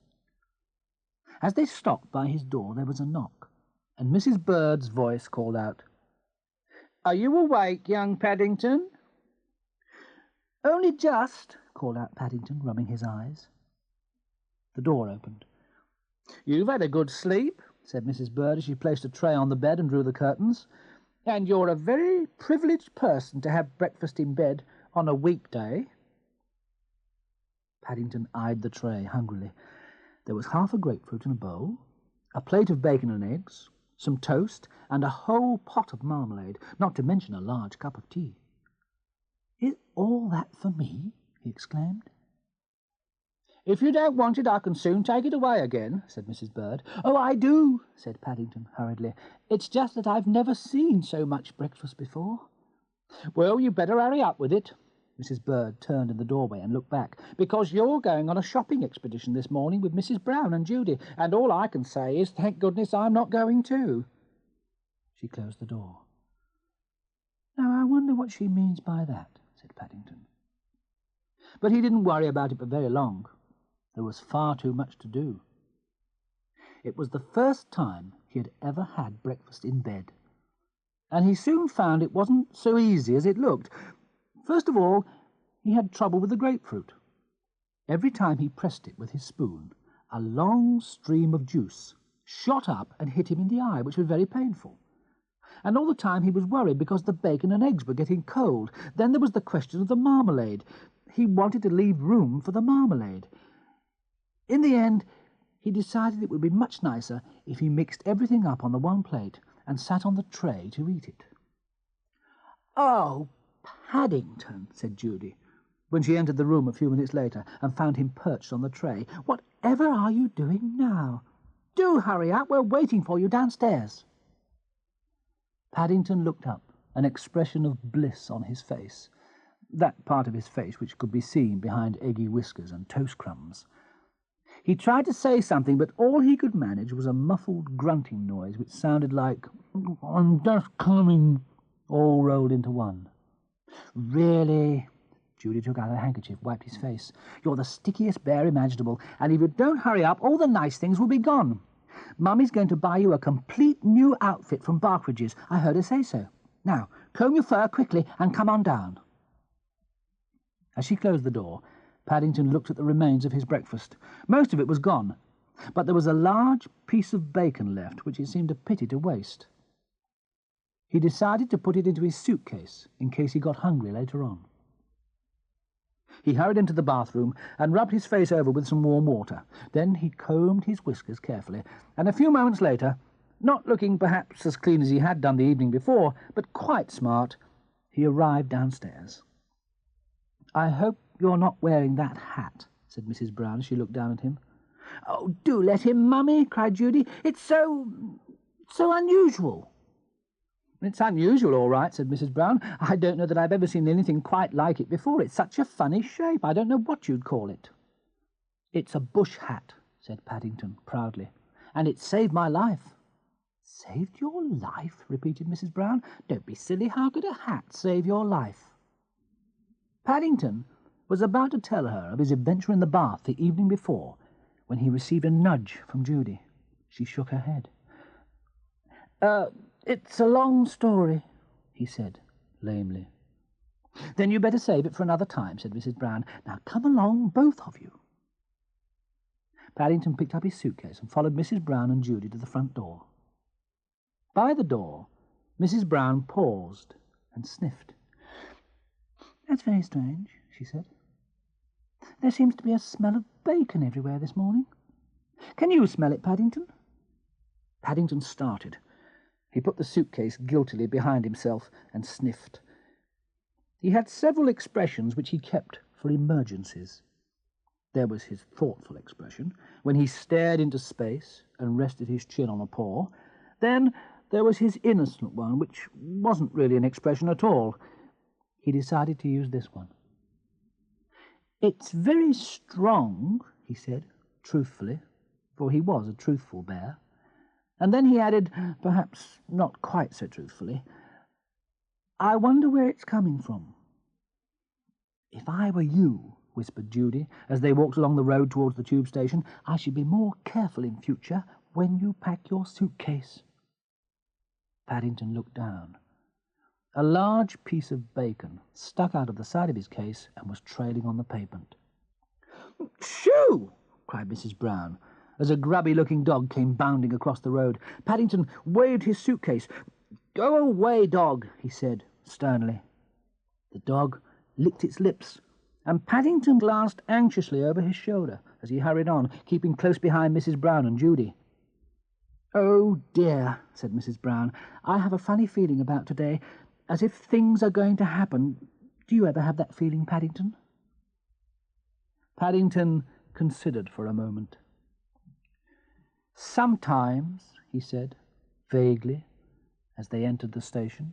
As they stopped by his door, there was a knock, and Mrs. Bird's voice called out, "Are you awake, young Paddington?" "Only just," called out Paddington, rubbing his eyes. The door opened. "You've had a good sleep," said Mrs. Bird as she placed a tray on the bed and drew the curtains. "And you're a very privileged person to have breakfast in bed on a weekday." Paddington eyed the tray hungrily. There was half a grapefruit in a bowl, a plate of bacon and eggs, some toast, and a whole pot of marmalade, not to mention a large cup of tea. "Is all that for me?" he exclaimed. "If you don't want it, I can soon take it away again," said Mrs. Bird. "Oh, I do," said Paddington hurriedly. "It's just that I've never seen so much breakfast before." "Well, you better hurry up with it." Mrs. Bird turned in the doorway and looked back. "Because you're going on a shopping expedition this morning with Mrs. Brown and Judy, and all I can say is, thank goodness I'm not going too." She closed the door. "Now, I wonder what she means by that," said Paddington. But he didn't worry about it for very long. There was far too much to do. It was the first time he had ever had breakfast in bed, and he soon found it wasn't so easy as it looked. First of all, he had trouble with the grapefruit. Every time he pressed it with his spoon, a long stream of juice shot up and hit him in the eye, which was very painful. And all the time he was worried because the bacon and eggs were getting cold. Then there was the question of the marmalade. He wanted to leave room for the marmalade. In the end, he decided it would be much nicer if he mixed everything up on the one plate and sat on the tray to eat it. "Oh, Paddington," said Judy, when she entered the room a few minutes later and found him perched on the tray. "Whatever are you doing now? Do hurry up, we're waiting for you downstairs." Paddington looked up, an expression of bliss on his face, that part of his face which could be seen behind eggy whiskers and toast crumbs. He tried to say something, but all he could manage was a muffled grunting noise which sounded like, "I'm just coming." all rolled into one. Really? Judy took out her handkerchief, wiped his face. You're the stickiest bear imaginable, and if you don't hurry up, all the nice things will be gone. Mummy's going to buy you a complete new outfit from Barkridges. I heard her say so. Now, comb your fur quickly and come on down. As she closed the door, Paddington looked at the remains of his breakfast. Most of it was gone, but there was a large piece of bacon left, which it seemed a pity to waste. He decided to put it into his suitcase in case he got hungry later on. He hurried into the bathroom and rubbed his face over with some warm water. Then he combed his whiskers carefully, and a few moments later, not looking perhaps as clean as he had done the evening before, but quite smart, he arrived downstairs. "I hope you're not wearing that hat," said Mrs. Brown as she looked down at him. "Oh, do let him, Mummy," cried Judy. "It's so unusual." "It's unusual, all right," said Mrs. Brown. "I don't know that I've ever seen anything quite like it before. It's such a funny shape. I don't know what you'd call it." "It's a bush hat," said Paddington proudly, "and it saved my life." "Saved your life?" repeated Mrs. Brown. "Don't be silly. How could a hat save your life?" Paddington was about to tell her of his adventure in the bath the evening before when he received a nudge from Judy. She shook her head. It's a long story," he said lamely. "Then you'd better save it for another time," said Mrs. Brown. "Now come along, both of you." Paddington picked up his suitcase and followed Mrs. Brown and Judy to the front door. By the door, Mrs. Brown paused and sniffed. "That's very strange," she said. "There seems to be a smell of bacon everywhere this morning. Can you smell it, Paddington?" Paddington started. He put the suitcase guiltily behind himself and sniffed. He had several expressions which he kept for emergencies. There was his thoughtful expression, when he stared into space and rested his chin on a paw. Then there was his innocent one, which wasn't really an expression at all. He decided to use this one. "It's very strong," he said, truthfully, for he was a truthful bear. And then he added, perhaps not quite so truthfully, "I wonder where it's coming from." "If I were you," whispered Judy, as they walked along the road towards the tube station, "I should be more careful in future when you pack your suitcase." Paddington looked down. A large piece of bacon stuck out of the side of his case and was trailing on the pavement. "Shoo!" cried Mrs. Brown, as a grubby-looking dog came bounding across the road. Paddington waved his suitcase. "Go away, dog," he said sternly. The dog licked its lips, and Paddington glanced anxiously over his shoulder as he hurried on, keeping close behind Mrs. Brown and Judy. "Oh, dear," said Mrs. Brown, "I have a funny feeling about today, as if things are going to happen. Do you ever have that feeling, Paddington?" Paddington considered for a moment. "Sometimes," he said, vaguely, as they entered the station.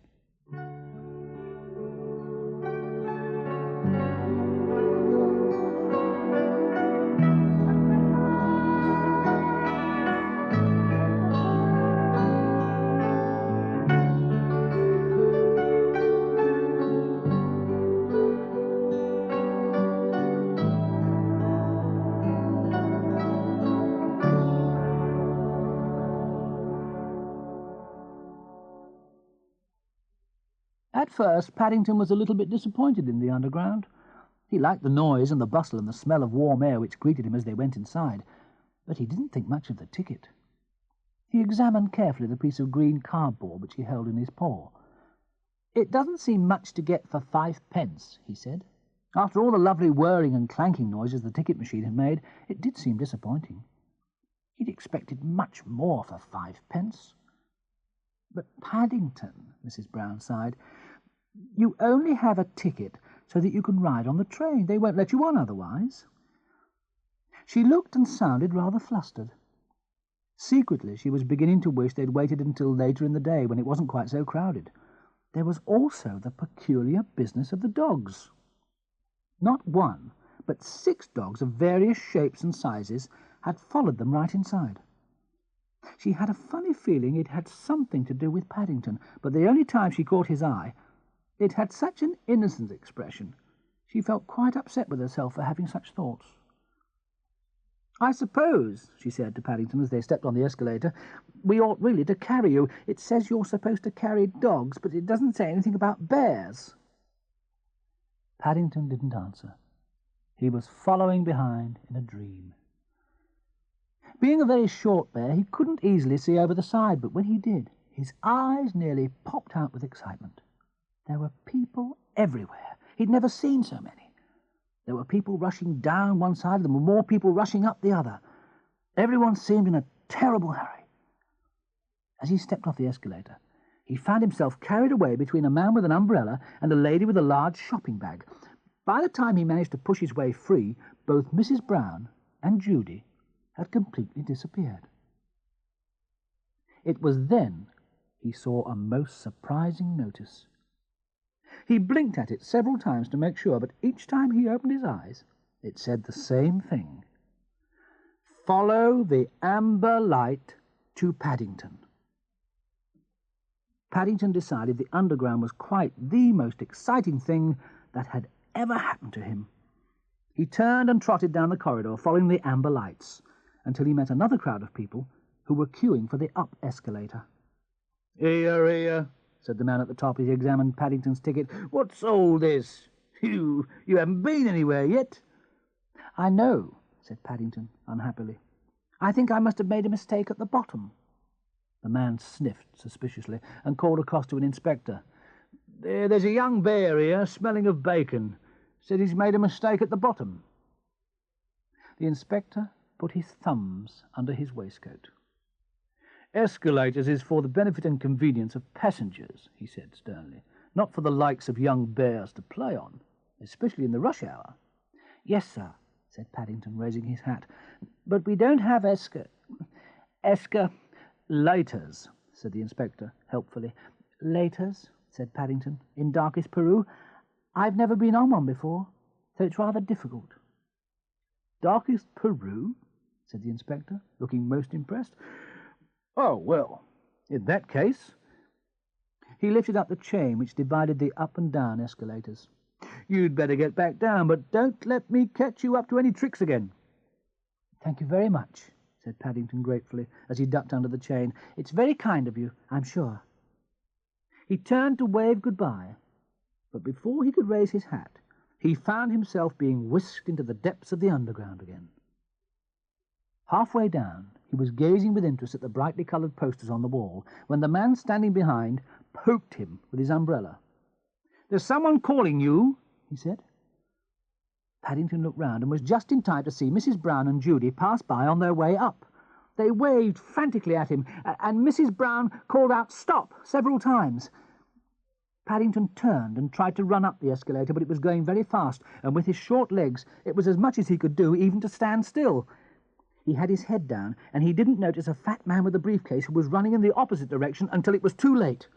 At first, Paddington was a little bit disappointed in the underground. He liked the noise and the bustle and the smell of warm air which greeted him as they went inside, but he didn't think much of the ticket. He examined carefully the piece of green cardboard which he held in his paw. "It doesn't seem much to get for 5p," he said. After all the lovely whirring and clanking noises the ticket machine had made, it did seem disappointing. He'd expected much more for 5p. "But Paddington," Mrs. Brown sighed, "you only have a ticket so that you can ride on the train. They won't let you on otherwise." She looked and sounded rather flustered. Secretly, she was beginning to wish they'd waited until later in the day, when it wasn't quite so crowded. There was also the peculiar business of the dogs. Not one, but 6 dogs of various shapes and sizes had followed them right inside. She had a funny feeling it had something to do with Paddington, but the only time she caught his eye, it had such an innocent expression. She felt quite upset with herself for having such thoughts. "I suppose," she said to Paddington as they stepped on the escalator, "we ought really to carry you. It says you're supposed to carry dogs, but it doesn't say anything about bears." Paddington didn't answer. He was following behind in a dream. Being a very short bear, he couldn't easily see over the side, but when he did, his eyes nearly popped out with excitement. There were people everywhere. He'd never seen so many. There were people rushing down one side of them, and more people rushing up the other. Everyone seemed in a terrible hurry. As he stepped off the escalator, he found himself carried away between a man with an umbrella and a lady with a large shopping bag. By the time he managed to push his way free, both Mrs. Brown and Judy had completely disappeared. It was then he saw a most surprising notice. He blinked at it several times to make sure, but each time he opened his eyes, it said the same thing. "Follow the amber light to Paddington." Paddington decided the underground was quite the most exciting thing that had ever happened to him. He turned and trotted down the corridor, following the amber lights, until he met another crowd of people who were queuing for the up escalator. "Here, here," said the man at the top as he examined Paddington's ticket. "What's all this? You haven't been anywhere yet." "I know," said Paddington unhappily. "I think I must have made a mistake at the bottom." The man sniffed suspiciously and called across to an inspector. "There's a young bear here, smelling of bacon. Said he's made a mistake at the bottom." The inspector put his thumbs under his waistcoat. "Escalators is for the benefit and convenience of passengers," he said sternly, "not for the likes of young bears to play on, especially in the rush hour." "Yes, sir," said Paddington, raising his hat, "but we don't have "Laters," said the inspector helpfully. "Laters," said Paddington, in darkest Peru. "I've never been on one before, so it's rather difficult." "Darkest Peru?" said the inspector, looking most impressed. "Oh, well, in that case—" He lifted up the chain which divided the up and down escalators. "You'd better get back down, but don't let me catch you up to any tricks again." "Thank you very much," said Paddington gratefully, as he ducked under the chain. "It's very kind of you, I'm sure." He turned to wave goodbye, but before he could raise his hat, he found himself being whisked into the depths of the underground again. Halfway down, he was gazing with interest at the brightly coloured posters on the wall, when the man standing behind poked him with his umbrella. "There's someone calling you," he said. Paddington looked round and was just in time to see Mrs. Brown and Judy pass by on their way up. They waved frantically at him, and Mrs. Brown called out "Stop" several times. Paddington turned and tried to run up the escalator, but it was going very fast, and with his short legs it was as much as he could do even to stand still. He had his head down, and he didn't notice a fat man with a briefcase who was running in the opposite direction until it was too late.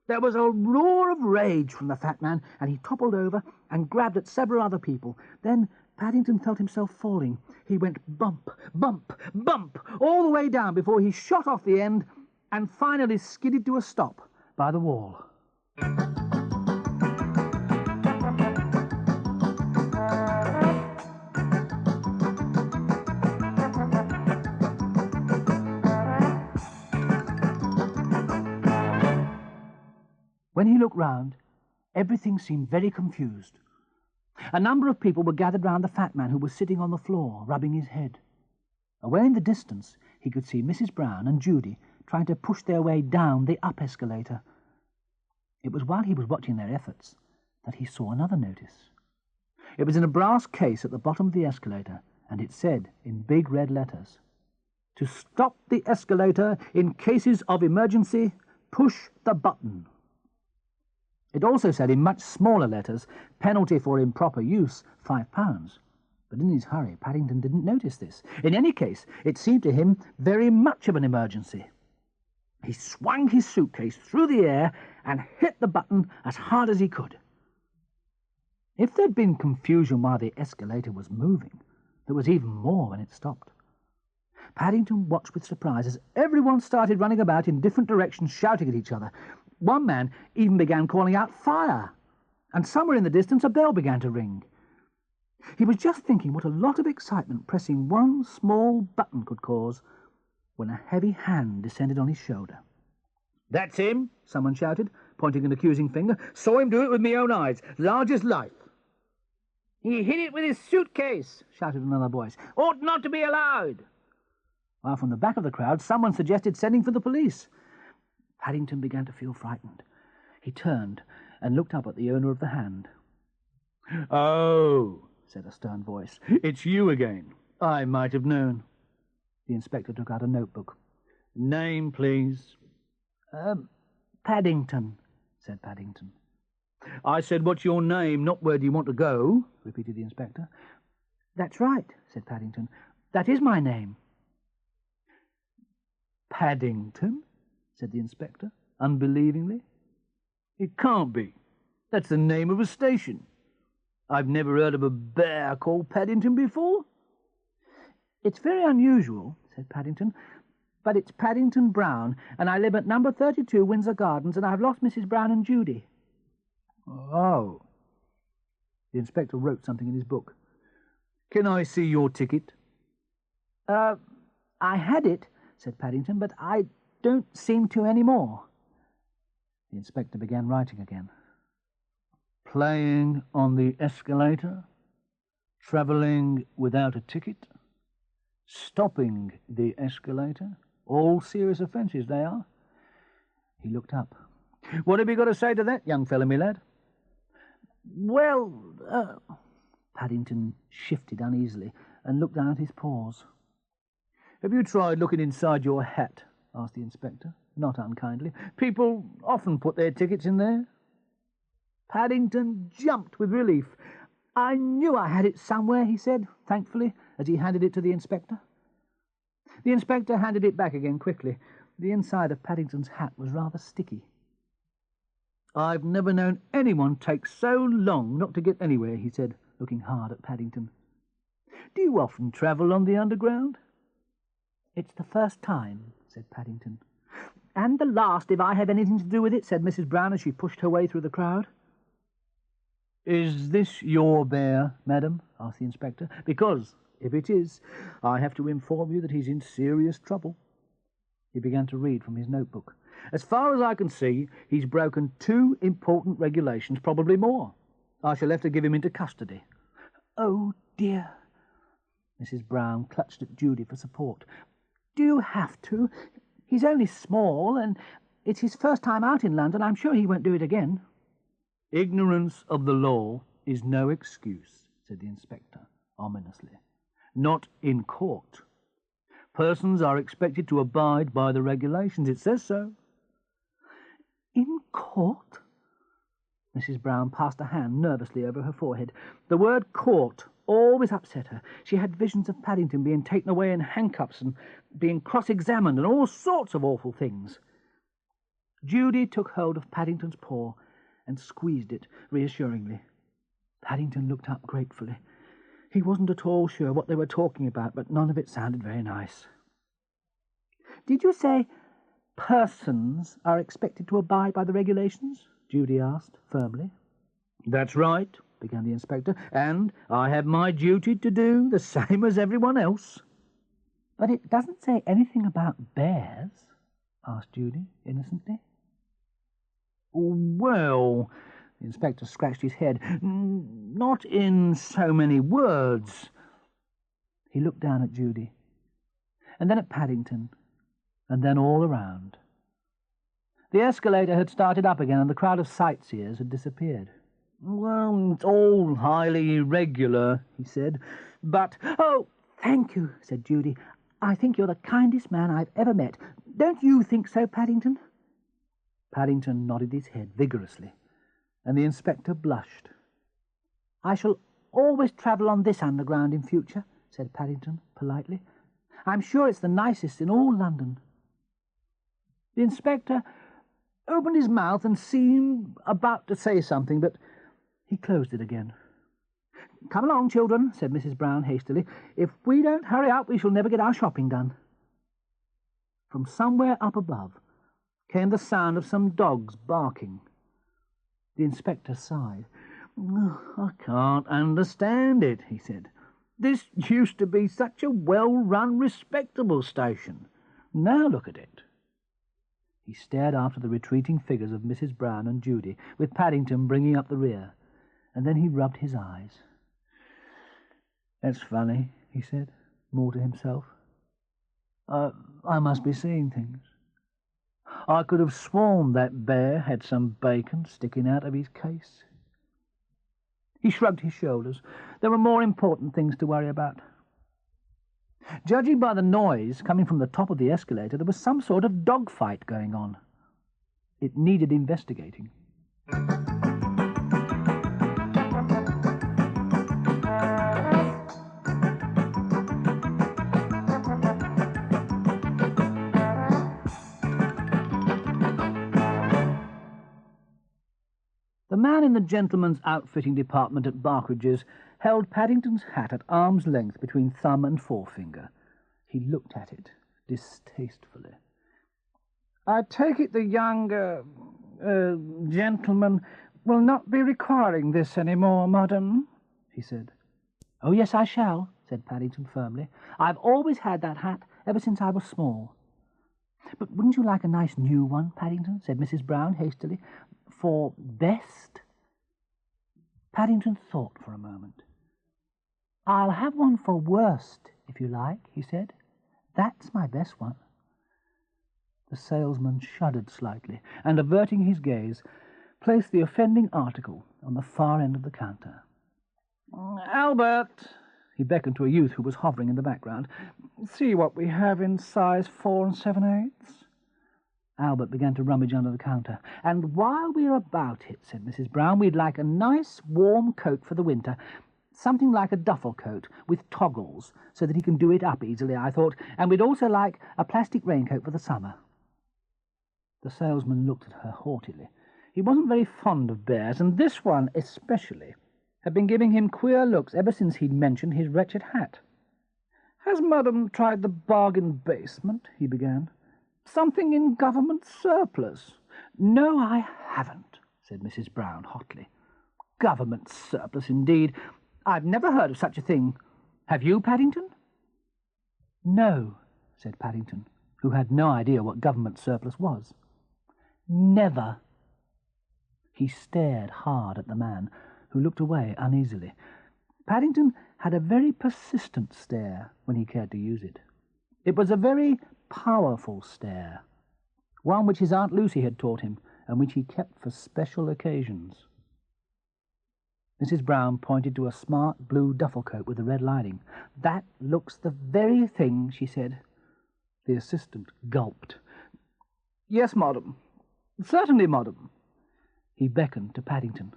There was a roar of rage from the fat man, and he toppled over and grabbed at several other people. Then Paddington felt himself falling. He went bump, bump, bump, all the way down before he shot off the end and finally skidded to a stop by the wall. When he looked round, everything seemed very confused. A number of people were gathered round the fat man who was sitting on the floor, rubbing his head. Away in the distance, he could see Mrs. Brown and Judy trying to push their way down the up escalator. It was while he was watching their efforts that he saw another notice. It was in a brass case at the bottom of the escalator, and it said in big red letters, "To stop the escalator in cases of emergency, push the button." It also said in much smaller letters, "Penalty for improper use, £5. But in his hurry, Paddington didn't notice this. In any case, it seemed to him very much of an emergency. He swung his suitcase through the air and hit the button as hard as he could. If there'd been confusion while the escalator was moving, there was even more when it stopped. Paddington watched with surprise as everyone started running about in different directions, shouting at each other. One man even began calling out fire, and somewhere in the distance a bell began to ring. He was just thinking what a lot of excitement pressing one small button could cause when a heavy hand descended on his shoulder. "That's him," someone shouted, pointing an accusing finger. "Saw him do it with me own eyes, large as life." "He hit it with his suitcase," shouted another voice. "Ought not to be allowed." While from the back of the crowd someone suggested sending for the police. Paddington began to feel frightened. He turned and looked up at the owner of the hand. "Oh," said a stern voice, "it's you again. I might have known." The inspector took out a notebook. "Name, please." "Paddington," said Paddington. "I said, what's your name, not where do you want to go," repeated the inspector. "That's right," said Paddington. "That is my name." "Paddington?" said the inspector, unbelievingly. "It can't be. That's the name of a station. I've never heard of a bear called Paddington before." "It's very unusual," said Paddington, "but it's Paddington Brown, and I live at number 32 Windsor Gardens, and I've lost Mrs. Brown and Judy." "Oh." The inspector wrote something in his book. "Can I see your ticket?" "I had it," said Paddington, "but I don't seem to any more." The inspector began writing again. "Playing on the escalator, travelling without a ticket, stopping the escalator, all serious offences they are." He looked up. "What have you got to say to that, young fellow, me lad?" "Well, Paddington shifted uneasily and looked down at his paws. "Have you tried looking inside your hat?" asked the inspector, not unkindly. "People often put their tickets in there." Paddington jumped with relief. "I knew I had it somewhere," he said, thankfully, as he handed it to the inspector. The inspector handed it back again quickly. The inside of Paddington's hat was rather sticky. "I've never known anyone take so long not to get anywhere," he said, looking hard at Paddington. "Do you often travel on the Underground?" "It's the first time," said Paddington. "And the last, if I have anything to do with it," said Mrs. Brown as she pushed her way through the crowd. "Is this your bear, madam?" asked the inspector. "Because, if it is, I have to inform you that he's in serious trouble." He began to read from his notebook. "As far as I can see, he's broken 2 important regulations, probably more. I shall have to give him into custody." "Oh, dear." Mrs. Brown clutched at Judy for support. "Do you have to? He's only small, and it's his first time out in London. I'm sure he won't do it again." "Ignorance of the law is no excuse," said the inspector ominously. "Not in court. Persons are expected to abide by the regulations. It says so." "In court?" Mrs. Brown passed a hand nervously over her forehead. The word court always upset her. She had visions of Paddington being taken away in handcuffs and being cross-examined and all sorts of awful things. Judy took hold of Paddington's paw and squeezed it reassuringly. Paddington looked up gratefully. He wasn't at all sure what they were talking about, but none of it sounded very nice. "Did you say persons are expected to abide by the regulations?" Judy asked firmly. "That's right," began the inspector, "and I have my duty to do, the same as everyone else." "But it doesn't say anything about bears?" asked Judy innocently. "Well," the inspector scratched his head, "not in so many words." He looked down at Judy, and then at Paddington, and then all around. The escalator had started up again, and the crowd of sightseers had disappeared. "Well, it's all highly irregular," he said, "but—" "Oh, thank you," said Judy. "I think you're the kindest man I've ever met. Don't you think so, Paddington?" Paddington nodded his head vigorously, and the inspector blushed. "I shall always travel on this Underground in future," said Paddington politely. "I'm sure it's the nicest in all London." The inspector opened his mouth and seemed about to say something, but he closed it again. "Come along, children," said Mrs. Brown hastily. "If we don't hurry up, we shall never get our shopping done." From somewhere up above came the sound of some dogs barking. The inspector sighed. "I can't understand it," he said. "This used to be such a well-run, respectable station. Now look at it." He stared after the retreating figures of Mrs. Brown and Judy, with Paddington bringing up the rear, and then he rubbed his eyes. "That's funny," he said, more to himself. I must be seeing things. I could have sworn that bear had some bacon sticking out of his case." He shrugged his shoulders. There were more important things to worry about. Judging by the noise coming from the top of the escalator, there was some sort of dogfight going on. It needed investigating. The man in the gentleman's outfitting department at Barkridges held Paddington's hat at arm's length between thumb and forefinger. He looked at it distastefully. "I take it the young gentleman will not be requiring this any more, madam," he said. "Oh, yes, I shall," said Paddington firmly. "I've always had that hat ever since I was small." "But wouldn't you like a nice new one, Paddington?" said Mrs. Brown hastily. "For best?" Paddington thought for a moment. "I'll have one for worst, if you like," he said. "That's my best one." The salesman shuddered slightly, and, averting his gaze, placed the offending article on the far end of the counter. "Albert," he beckoned to a youth who was hovering in the background, "see what we have in size 4 7/8." Albert began to rummage under the counter. "And while we're about it," said Mrs. Brown, "we'd like a nice warm coat for the winter, something like a duffel coat with toggles, so that he can do it up easily, I thought, and we'd also like a plastic raincoat for the summer." The salesman looked at her haughtily. He wasn't very fond of bears, and this one especially had been giving him queer looks ever since he'd mentioned his wretched hat. "Has madam tried the bargain basement?" he began. "Something in government surplus." "No, I haven't," said Mrs. Brown hotly. "Government surplus, indeed. I've never heard of such a thing. Have you, Paddington?" "No," said Paddington, who had no idea what government surplus was. "Never." He stared hard at the man, who looked away uneasily. Paddington had a very persistent stare when he cared to use it. It was a very powerful stare, one which his Aunt Lucy had taught him, and which he kept for special occasions. Mrs. Brown pointed to a smart blue duffel coat with a red lining. "That looks the very thing," she said. The assistant gulped. "Yes, madam. Certainly, madam." He beckoned to Paddington.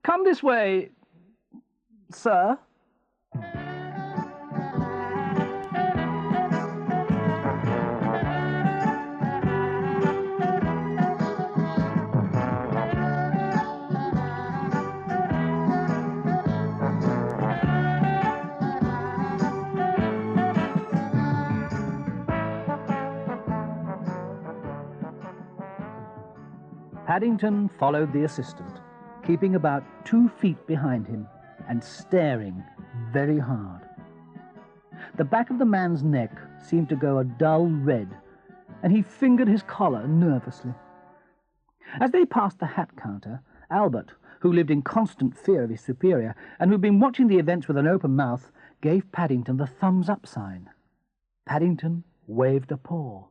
"Come this way, sir." Paddington followed the assistant, keeping about 2 feet behind him and staring very hard. The back of the man's neck seemed to go a dull red, and he fingered his collar nervously. As they passed the hat counter, Albert, who lived in constant fear of his superior, and who had been watching the events with an open mouth, gave Paddington the thumbs-up sign. Paddington waved a paw.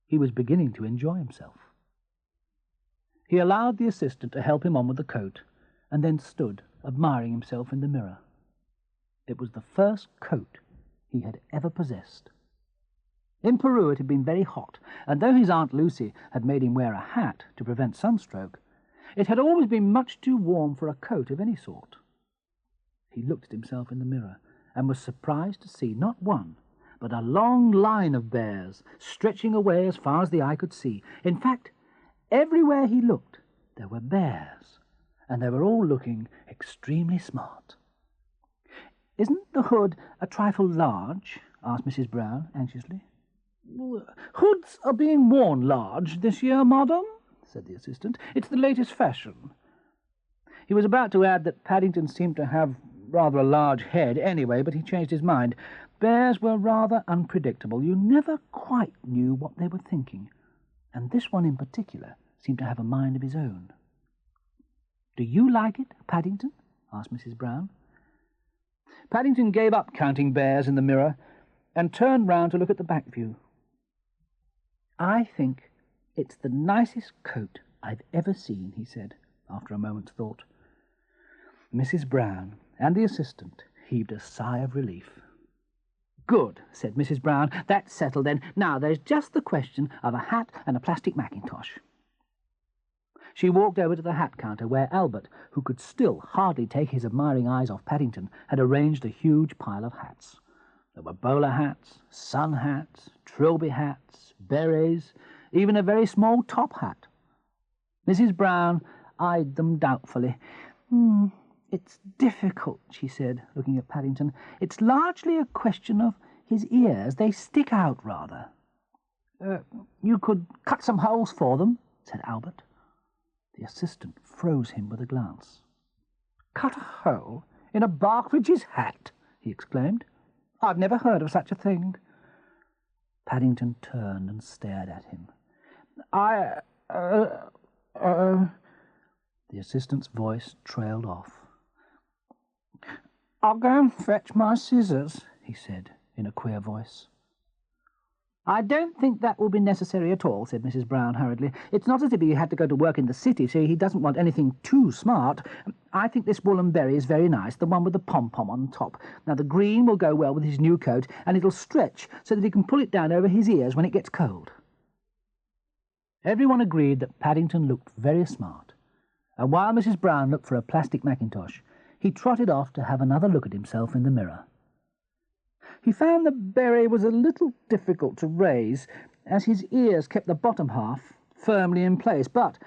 He was beginning to enjoy himself. He allowed the assistant to help him on with the coat, and then stood, admiring himself in the mirror. It was the first coat he had ever possessed. In Peru it had been very hot, and though his Aunt Lucy had made him wear a hat to prevent sunstroke, it had always been much too warm for a coat of any sort. He looked at himself in the mirror, and was surprised to see not one, but a long line of bears stretching away as far as the eye could see. In fact, everywhere he looked, there were bears, and they were all looking extremely smart. "Isn't the hood a trifle large?" asked Mrs. Brown anxiously. "Hoods are being worn large this year, madam," said the assistant. "It's the latest fashion." He was about to add that Paddington seemed to have rather a large head anyway, but he changed his mind. Bears were rather unpredictable. You never quite knew what they were thinking, and this one in particular seemed to have a mind of his own. "Do you like it, Paddington?" asked Mrs. Brown. Paddington gave up counting bears in the mirror and turned round to look at the back view. "I think it's the nicest coat I've ever seen," he said, after a moment's thought. Mrs. Brown and the assistant heaved a sigh of relief. "Good," said Mrs. Brown. "That's settled, then. Now, there's just the question of a hat and a plastic mackintosh." She walked over to the hat counter where Albert, who could still hardly take his admiring eyes off Paddington, had arranged a huge pile of hats. There were bowler hats, sun hats, trilby hats, berets, even a very small top hat. Mrs. Brown eyed them doubtfully. "It's difficult," she said, looking at Paddington. "It's largely a question of his ears. They stick out rather." "You could cut some holes for them," said Albert. The assistant froze him with a glance. "Cut a hole in a Barkridges hat!" he exclaimed. "I've never heard of such a thing." Paddington turned and stared at him. The assistant's voice trailed off. "I'll go and fetch my scissors," he said, in a queer voice. "I don't think that will be necessary at all," said Mrs. Brown hurriedly. "It's not as if he had to go to work in the city, so he doesn't want anything too smart. I think this woolen berry is very nice, the one with the pom-pom on top. Now, the green will go well with his new coat, and it'll stretch so that he can pull it down over his ears when it gets cold." Everyone agreed that Paddington looked very smart, and while Mrs. Brown looked for a plastic mackintosh, he trotted off to have another look at himself in the mirror. He found the berry was a little difficult to raise, as his ears kept the bottom half firmly in place, but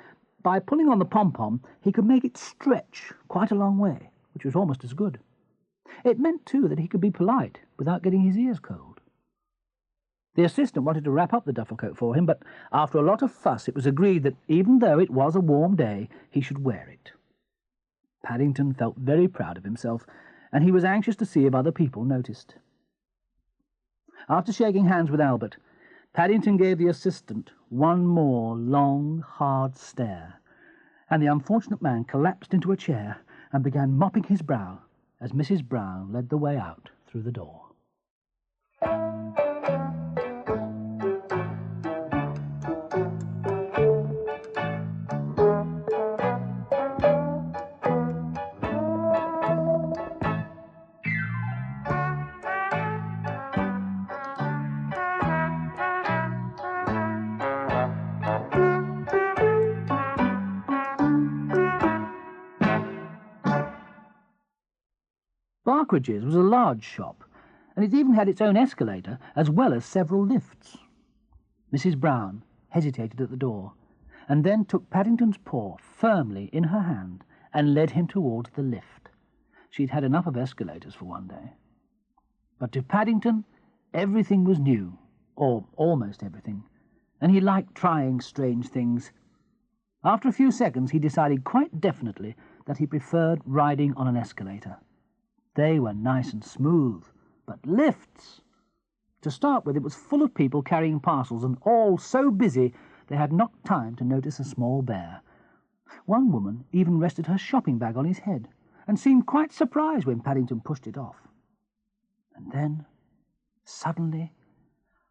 by pulling on the pom-pom he could make it stretch quite a long way, which was almost as good. It meant, too, that he could be polite without getting his ears cold. The assistant wanted to wrap up the duffel coat for him, but after a lot of fuss it was agreed that even though it was a warm day, he should wear it. Paddington felt very proud of himself, and he was anxious to see if other people noticed. After shaking hands with Albert, Paddington gave the assistant one more long, hard stare, and the unfortunate man collapsed into a chair and began mopping his brow as Mrs. Brown led the way out through the door. Barkridges was a large shop, and it even had its own escalator as well as several lifts. Mrs. Brown hesitated at the door, and then took Paddington's paw firmly in her hand and led him towards the lift. She'd had enough of escalators for one day. But to Paddington, everything was new, or almost everything, and he liked trying strange things. After a few seconds, he decided quite definitely that he preferred riding on an escalator. They were nice and smooth, but lifts! To start with, it was full of people carrying parcels, and all so busy they had not time to notice a small bear. One woman even rested her shopping bag on his head, and seemed quite surprised when Paddington pushed it off. And then, suddenly,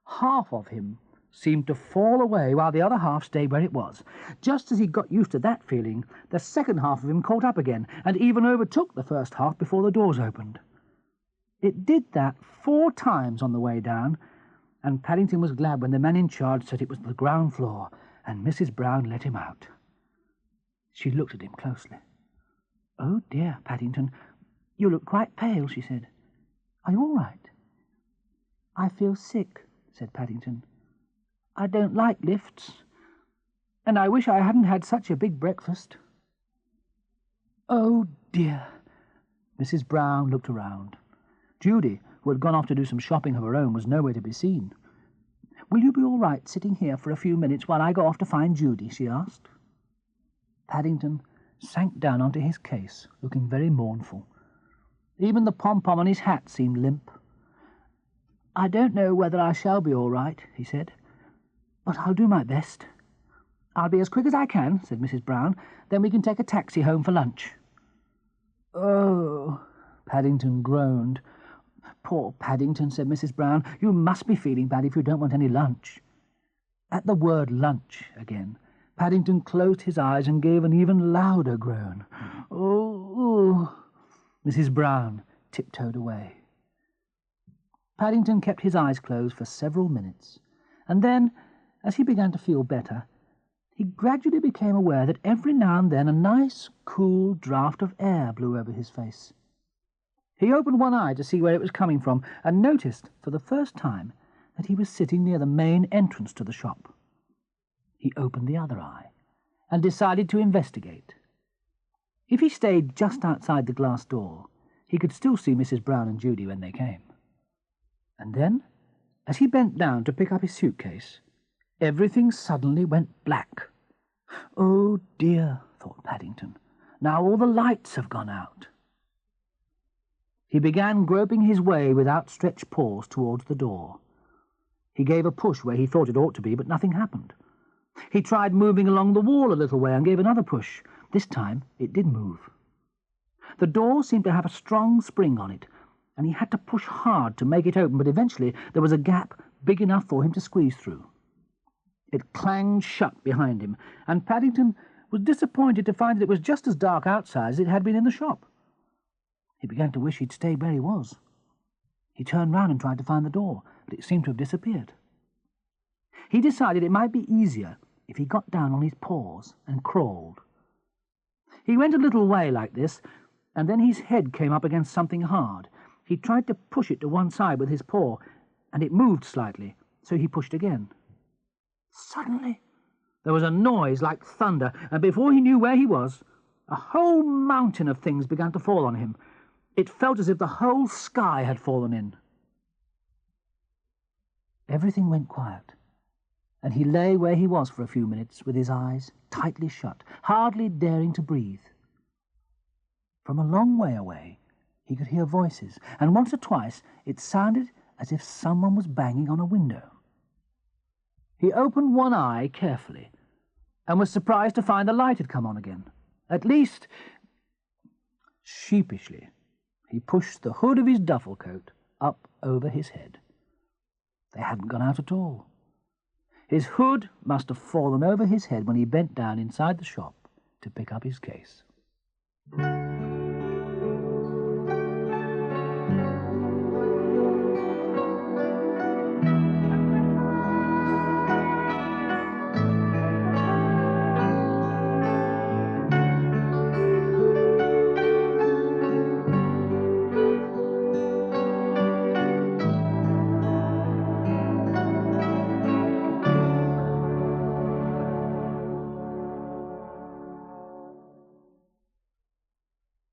half of him seemed to fall away while the other half stayed where it was. Just as he got used to that feeling, the second half of him caught up again, and even overtook the first half before the doors opened. It did that 4 times on the way down, and Paddington was glad when the man in charge said it was the ground floor, and Mrs. Brown let him out. She looked at him closely. "Oh dear, Paddington, you look quite pale," she said. "Are you all right?" "I feel sick," said Paddington. "I don't like lifts, and I wish I hadn't had such a big breakfast." "Oh dear." Mrs. Brown looked around. Judy, who had gone off to do some shopping of her own, was nowhere to be seen. "Will you be all right sitting here for a few minutes while I go off to find Judy?" she asked. Paddington sank down onto his case, looking very mournful. Even the pom-pom on his hat seemed limp. "I don't know whether I shall be all right," he said, "but I'll do my best." "I'll be as quick as I can," said Mrs. Brown. "Then we can take a taxi home for lunch." "Oh," Paddington groaned. "Poor Paddington," said Mrs. Brown. "You must be feeling bad if you don't want any lunch." At the word lunch again, Paddington closed his eyes and gave an even louder groan. "Oh." Mrs. Brown tiptoed away. Paddington kept his eyes closed for several minutes, and then, as he began to feel better, he gradually became aware that every now and then a nice, cool draught of air blew over his face. He opened one eye to see where it was coming from, and noticed, for the first time, that he was sitting near the main entrance to the shop. He opened the other eye, and decided to investigate. If he stayed just outside the glass door, he could still see Mrs. Brown and Judy when they came. And then, as he bent down to pick up his suitcase, everything suddenly went black. "Oh dear," thought Paddington, "now all the lights have gone out." He began groping his way with outstretched paws towards the door. He gave a push where he thought it ought to be, but nothing happened. He tried moving along the wall a little way and gave another push. This time it did move. The door seemed to have a strong spring on it, and he had to push hard to make it open, but eventually there was a gap big enough for him to squeeze through. It clanged shut behind him, and Paddington was disappointed to find that it was just as dark outside as it had been in the shop. He began to wish he'd stayed where he was. He turned round and tried to find the door, but it seemed to have disappeared. He decided it might be easier if he got down on his paws and crawled. He went a little way like this, and then his head came up against something hard. He tried to push it to one side with his paw, and it moved slightly, so he pushed again. Suddenly, there was a noise like thunder, and before he knew where he was, a whole mountain of things began to fall on him. It felt as if the whole sky had fallen in. Everything went quiet, and he lay where he was for a few minutes with his eyes tightly shut, hardly daring to breathe. From a long way away, he could hear voices, and once or twice it sounded as if someone was banging on a window. He opened one eye carefully, and was surprised to find the light had come on again. At least, sheepishly, he pushed the hood of his duffel coat up over his head. They hadn't gone out at all. His hood must have fallen over his head when he bent down inside the shop to pick up his case.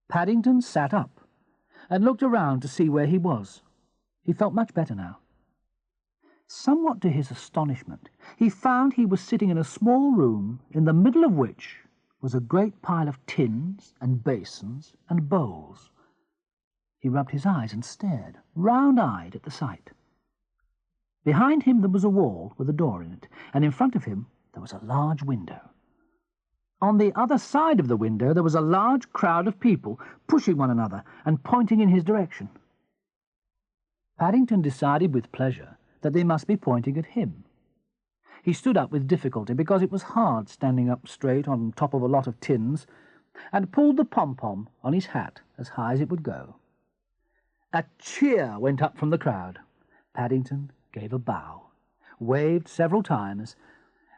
Paddington sat up and looked around to see where he was. He felt much better now. Somewhat to his astonishment, he found he was sitting in a small room in the middle of which was a great pile of tins and basins and bowls. He rubbed his eyes and stared, round-eyed, at the sight. Behind him there was a wall with a door in it, and in front of him there was a large window. On the other side of the window there was a large crowd of people pushing one another and pointing in his direction. Paddington decided with pleasure that they must be pointing at him. He stood up with difficulty, because it was hard standing up straight on top of a lot of tins, and pulled the pom-pom on his hat as high as it would go. A cheer went up from the crowd. Paddington gave a bow, waved several times,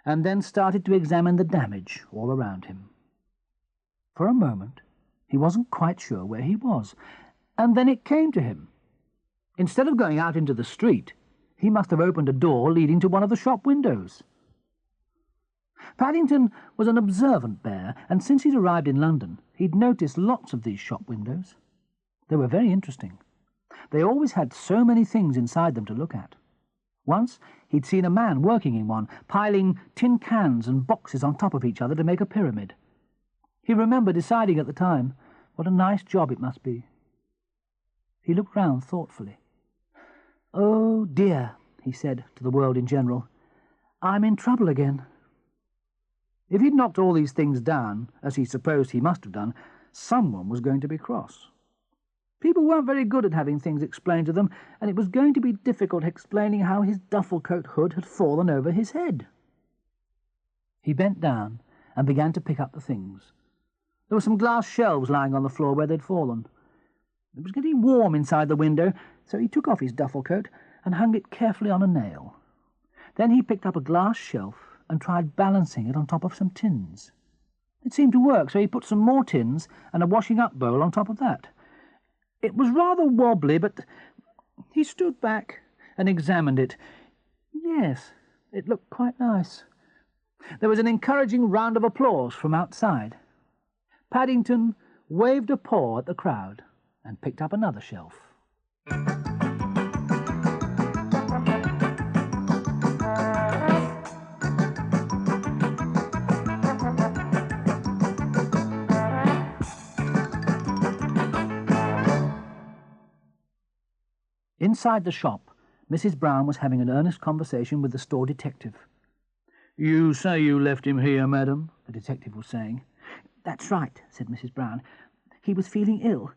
and then started to examine the damage all around him. For a moment, he wasn't quite sure where he was, and then it came to him. Instead of going out into the street, he must have opened a door leading to one of the shop windows. Paddington was an observant bear, and since he'd arrived in London, he'd noticed lots of these shop windows. They were very interesting. They always had so many things inside them to look at. Once he'd seen a man working in one, piling tin cans and boxes on top of each other to make a pyramid. He remembered deciding at the time what a nice job it must be. He looked round thoughtfully. "Oh dear," he said to the world in general, "I'm in trouble again." If he'd knocked all these things down, as he supposed he must have done, someone was going to be cross. People weren't very good at having things explained to them, and it was going to be difficult explaining how his duffel coat hood had fallen over his head. He bent down and began to pick up the things. There were some glass shelves lying on the floor where they'd fallen. It was getting warm inside the window, so he took off his duffel coat and hung it carefully on a nail. Then he picked up a glass shelf and tried balancing it on top of some tins. It seemed to work, so he put some more tins and a washing-up bowl on top of that. It was rather wobbly, but he stood back and examined it. Yes, it looked quite nice. There was an encouraging round of applause from outside. Paddington waved a paw at the crowd and picked up another shelf. Inside the shop, Mrs. Brown was having an earnest conversation with the store detective. "You say you left him here, madam?" the detective was saying. "That's right," said Mrs. Brown. "He was feeling ill,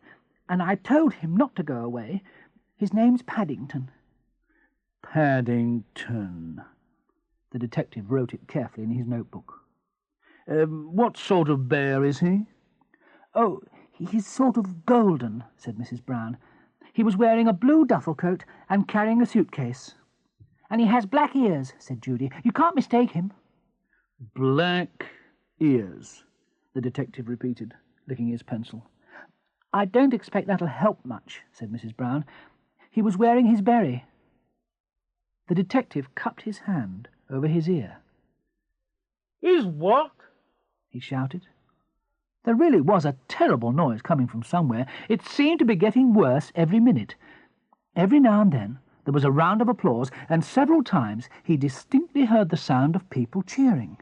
and I told him not to go away. His name's Paddington." "Paddington." The detective wrote it carefully in his notebook. "What sort of bear is he?" "Oh, he's sort of golden," said Mrs. Brown. "He was wearing a blue duffel coat and carrying a suitcase." "And he has black ears," said Judy. "You can't mistake him." "Black ears," the detective repeated, licking his pencil. "I don't expect that'll help much," said Mrs. Brown. "He was wearing his berry." The detective cupped his hand over his ear. "His what?" he shouted. There really was a terrible noise coming from somewhere. It seemed to be getting worse every minute. Every now and then there was a round of applause, and several times he distinctly heard the sound of people cheering.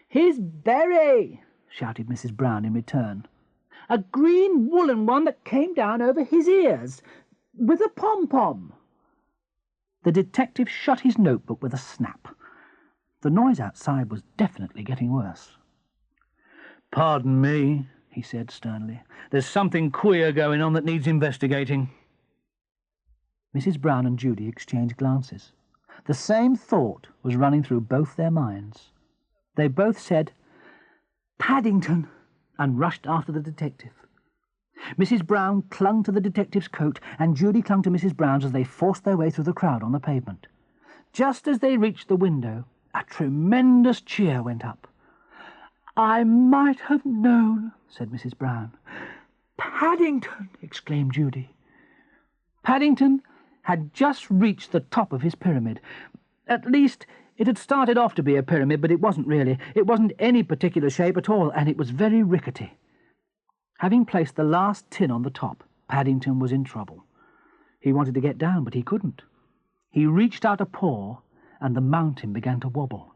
"His berry!" shouted Mrs. Brown in return. "A green woolen one that came down over his ears, with a pom-pom." The detective shut his notebook with a snap. The noise outside was definitely getting worse. "Pardon me," he said sternly. "There's something queer going on that needs investigating." Mrs. Brown and Judy exchanged glances. The same thought was running through both their minds. They both said, "Paddington," and rushed after the detective. Mrs. Brown clung to the detective's coat, and Judy clung to Mrs. Brown's as they forced their way through the crowd on the pavement. Just as they reached the window, a tremendous cheer went up. "I might have known," said Mrs. Brown. "Paddington!" exclaimed Judy. Paddington had just reached the top of his pyramid. At least, it had started off to be a pyramid, but it wasn't really. It wasn't any particular shape at all, and it was very rickety. Having placed the last tin on the top, Paddington was in trouble. He wanted to get down, but he couldn't. He reached out a paw, and the mountain began to wobble.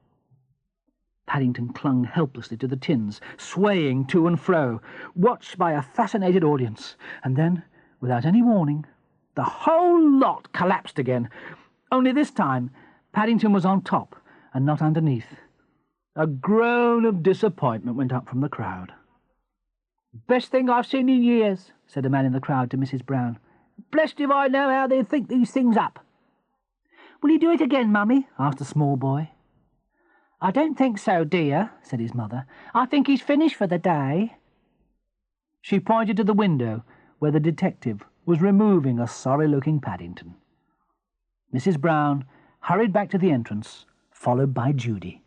Paddington clung helplessly to the tins, swaying to and fro, watched by a fascinated audience, and then, without any warning, the whole lot collapsed again. Only this time, Paddington was on top and not underneath. A groan of disappointment went up from the crowd. "Best thing I've seen in years," said a man in the crowd to Mrs. Brown. "Blessed if I know how they think these things up." "Will you do it again, Mummy?" asked a small boy. "I don't think so, dear," said his mother. "I think he's finished for the day." She pointed to the window where the detective was removing a sorry-looking Paddington. Mrs. Brown hurried back to the entrance, followed by Judy.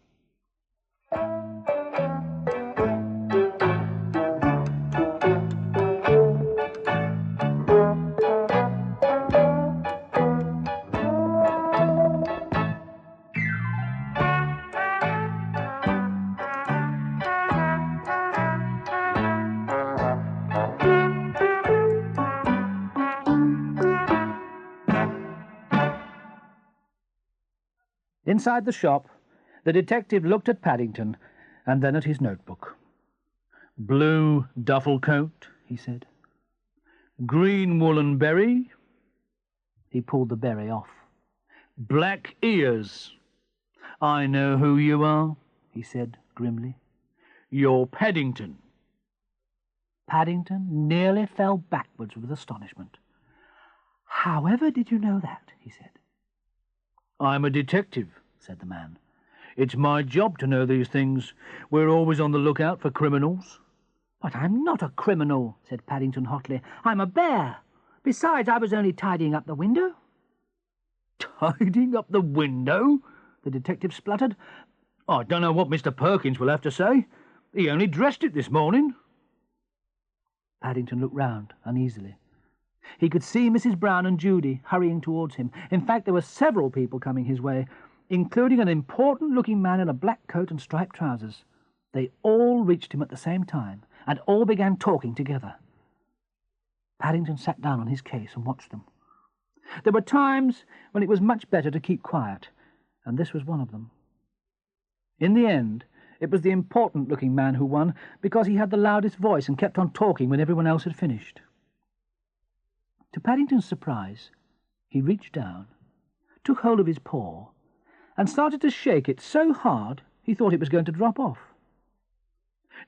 Inside the shop, the detective looked at Paddington and then at his notebook. "Blue duffel coat," he said. "Green woolen berry." He pulled the berry off. "Black ears. I know who you are," he said grimly. "You're Paddington." Paddington nearly fell backwards with astonishment. "However did you know that?" he said. "I'm a detective," said the man. "It's my job to know these things. We're always on the lookout for criminals." "But I'm not a criminal," said Paddington hotly. "I'm a bear. Besides, I was only tidying up the window." "Tidying up the window?" the detective spluttered. "I don't know what Mr. Perkins will have to say. He only dressed it this morning." Paddington looked round uneasily. He could see Mrs. Brown and Judy hurrying towards him. In fact, there were several people coming his way, including an important-looking man in a black coat and striped trousers. They all reached him at the same time, and all began talking together. Paddington sat down on his case and watched them. There were times when it was much better to keep quiet, and this was one of them. In the end, it was the important-looking man who won, because he had the loudest voice and kept on talking when everyone else had finished. To Paddington's surprise, he reached down, took hold of his paw, and started to shake it so hard he thought it was going to drop off.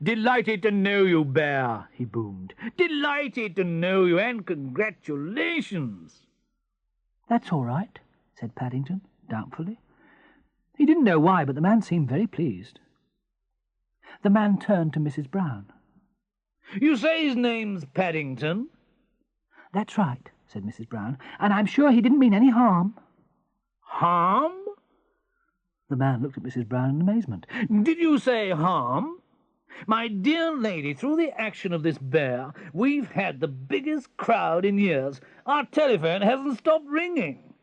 "Delighted to know you, Bear," he boomed. "Delighted to know you, and congratulations." "That's all right," said Paddington, doubtfully. He didn't know why, but the man seemed very pleased. The man turned to Mrs. Brown. "You say his name's Paddington?" "That's right," said Mrs. Brown, "and I'm sure he didn't mean any harm." "Harm?" The man looked at Mrs. Brown in amazement. "Did you say harm? My dear lady, through the action of this bear, we've had the biggest crowd in years. Our telephone hasn't stopped ringing."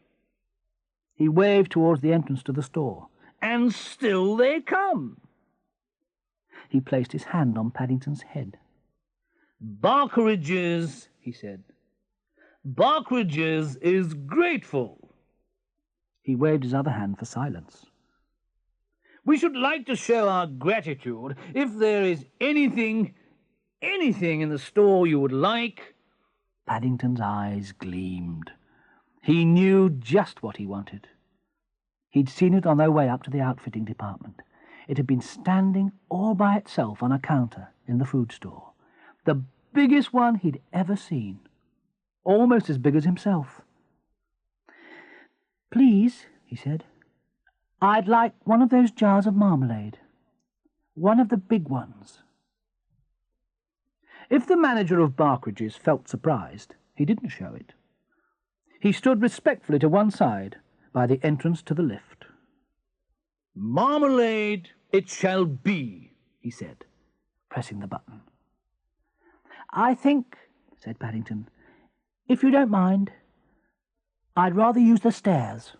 He waved towards the entrance to the store. "And still they come." He placed his hand on Paddington's head. "Barkridges," he said. "Barkridges is grateful." He waved his other hand for silence. "We should like to show our gratitude. If there is anything in the store you would like—" Paddington's eyes gleamed. He knew just what he wanted. He'd seen it on their way up to the outfitting department. It had been standing all by itself on a counter in the food store. The biggest one he'd ever seen. Almost as big as himself. "Please," he said, "I'd like one of those jars of marmalade. One of the big ones." If the manager of Barkridges felt surprised, he didn't show it. He stood respectfully to one side by the entrance to the lift. "Marmalade it shall be," he said, pressing the button. "I think," said Paddington, "if you don't mind, I'd rather use the stairs."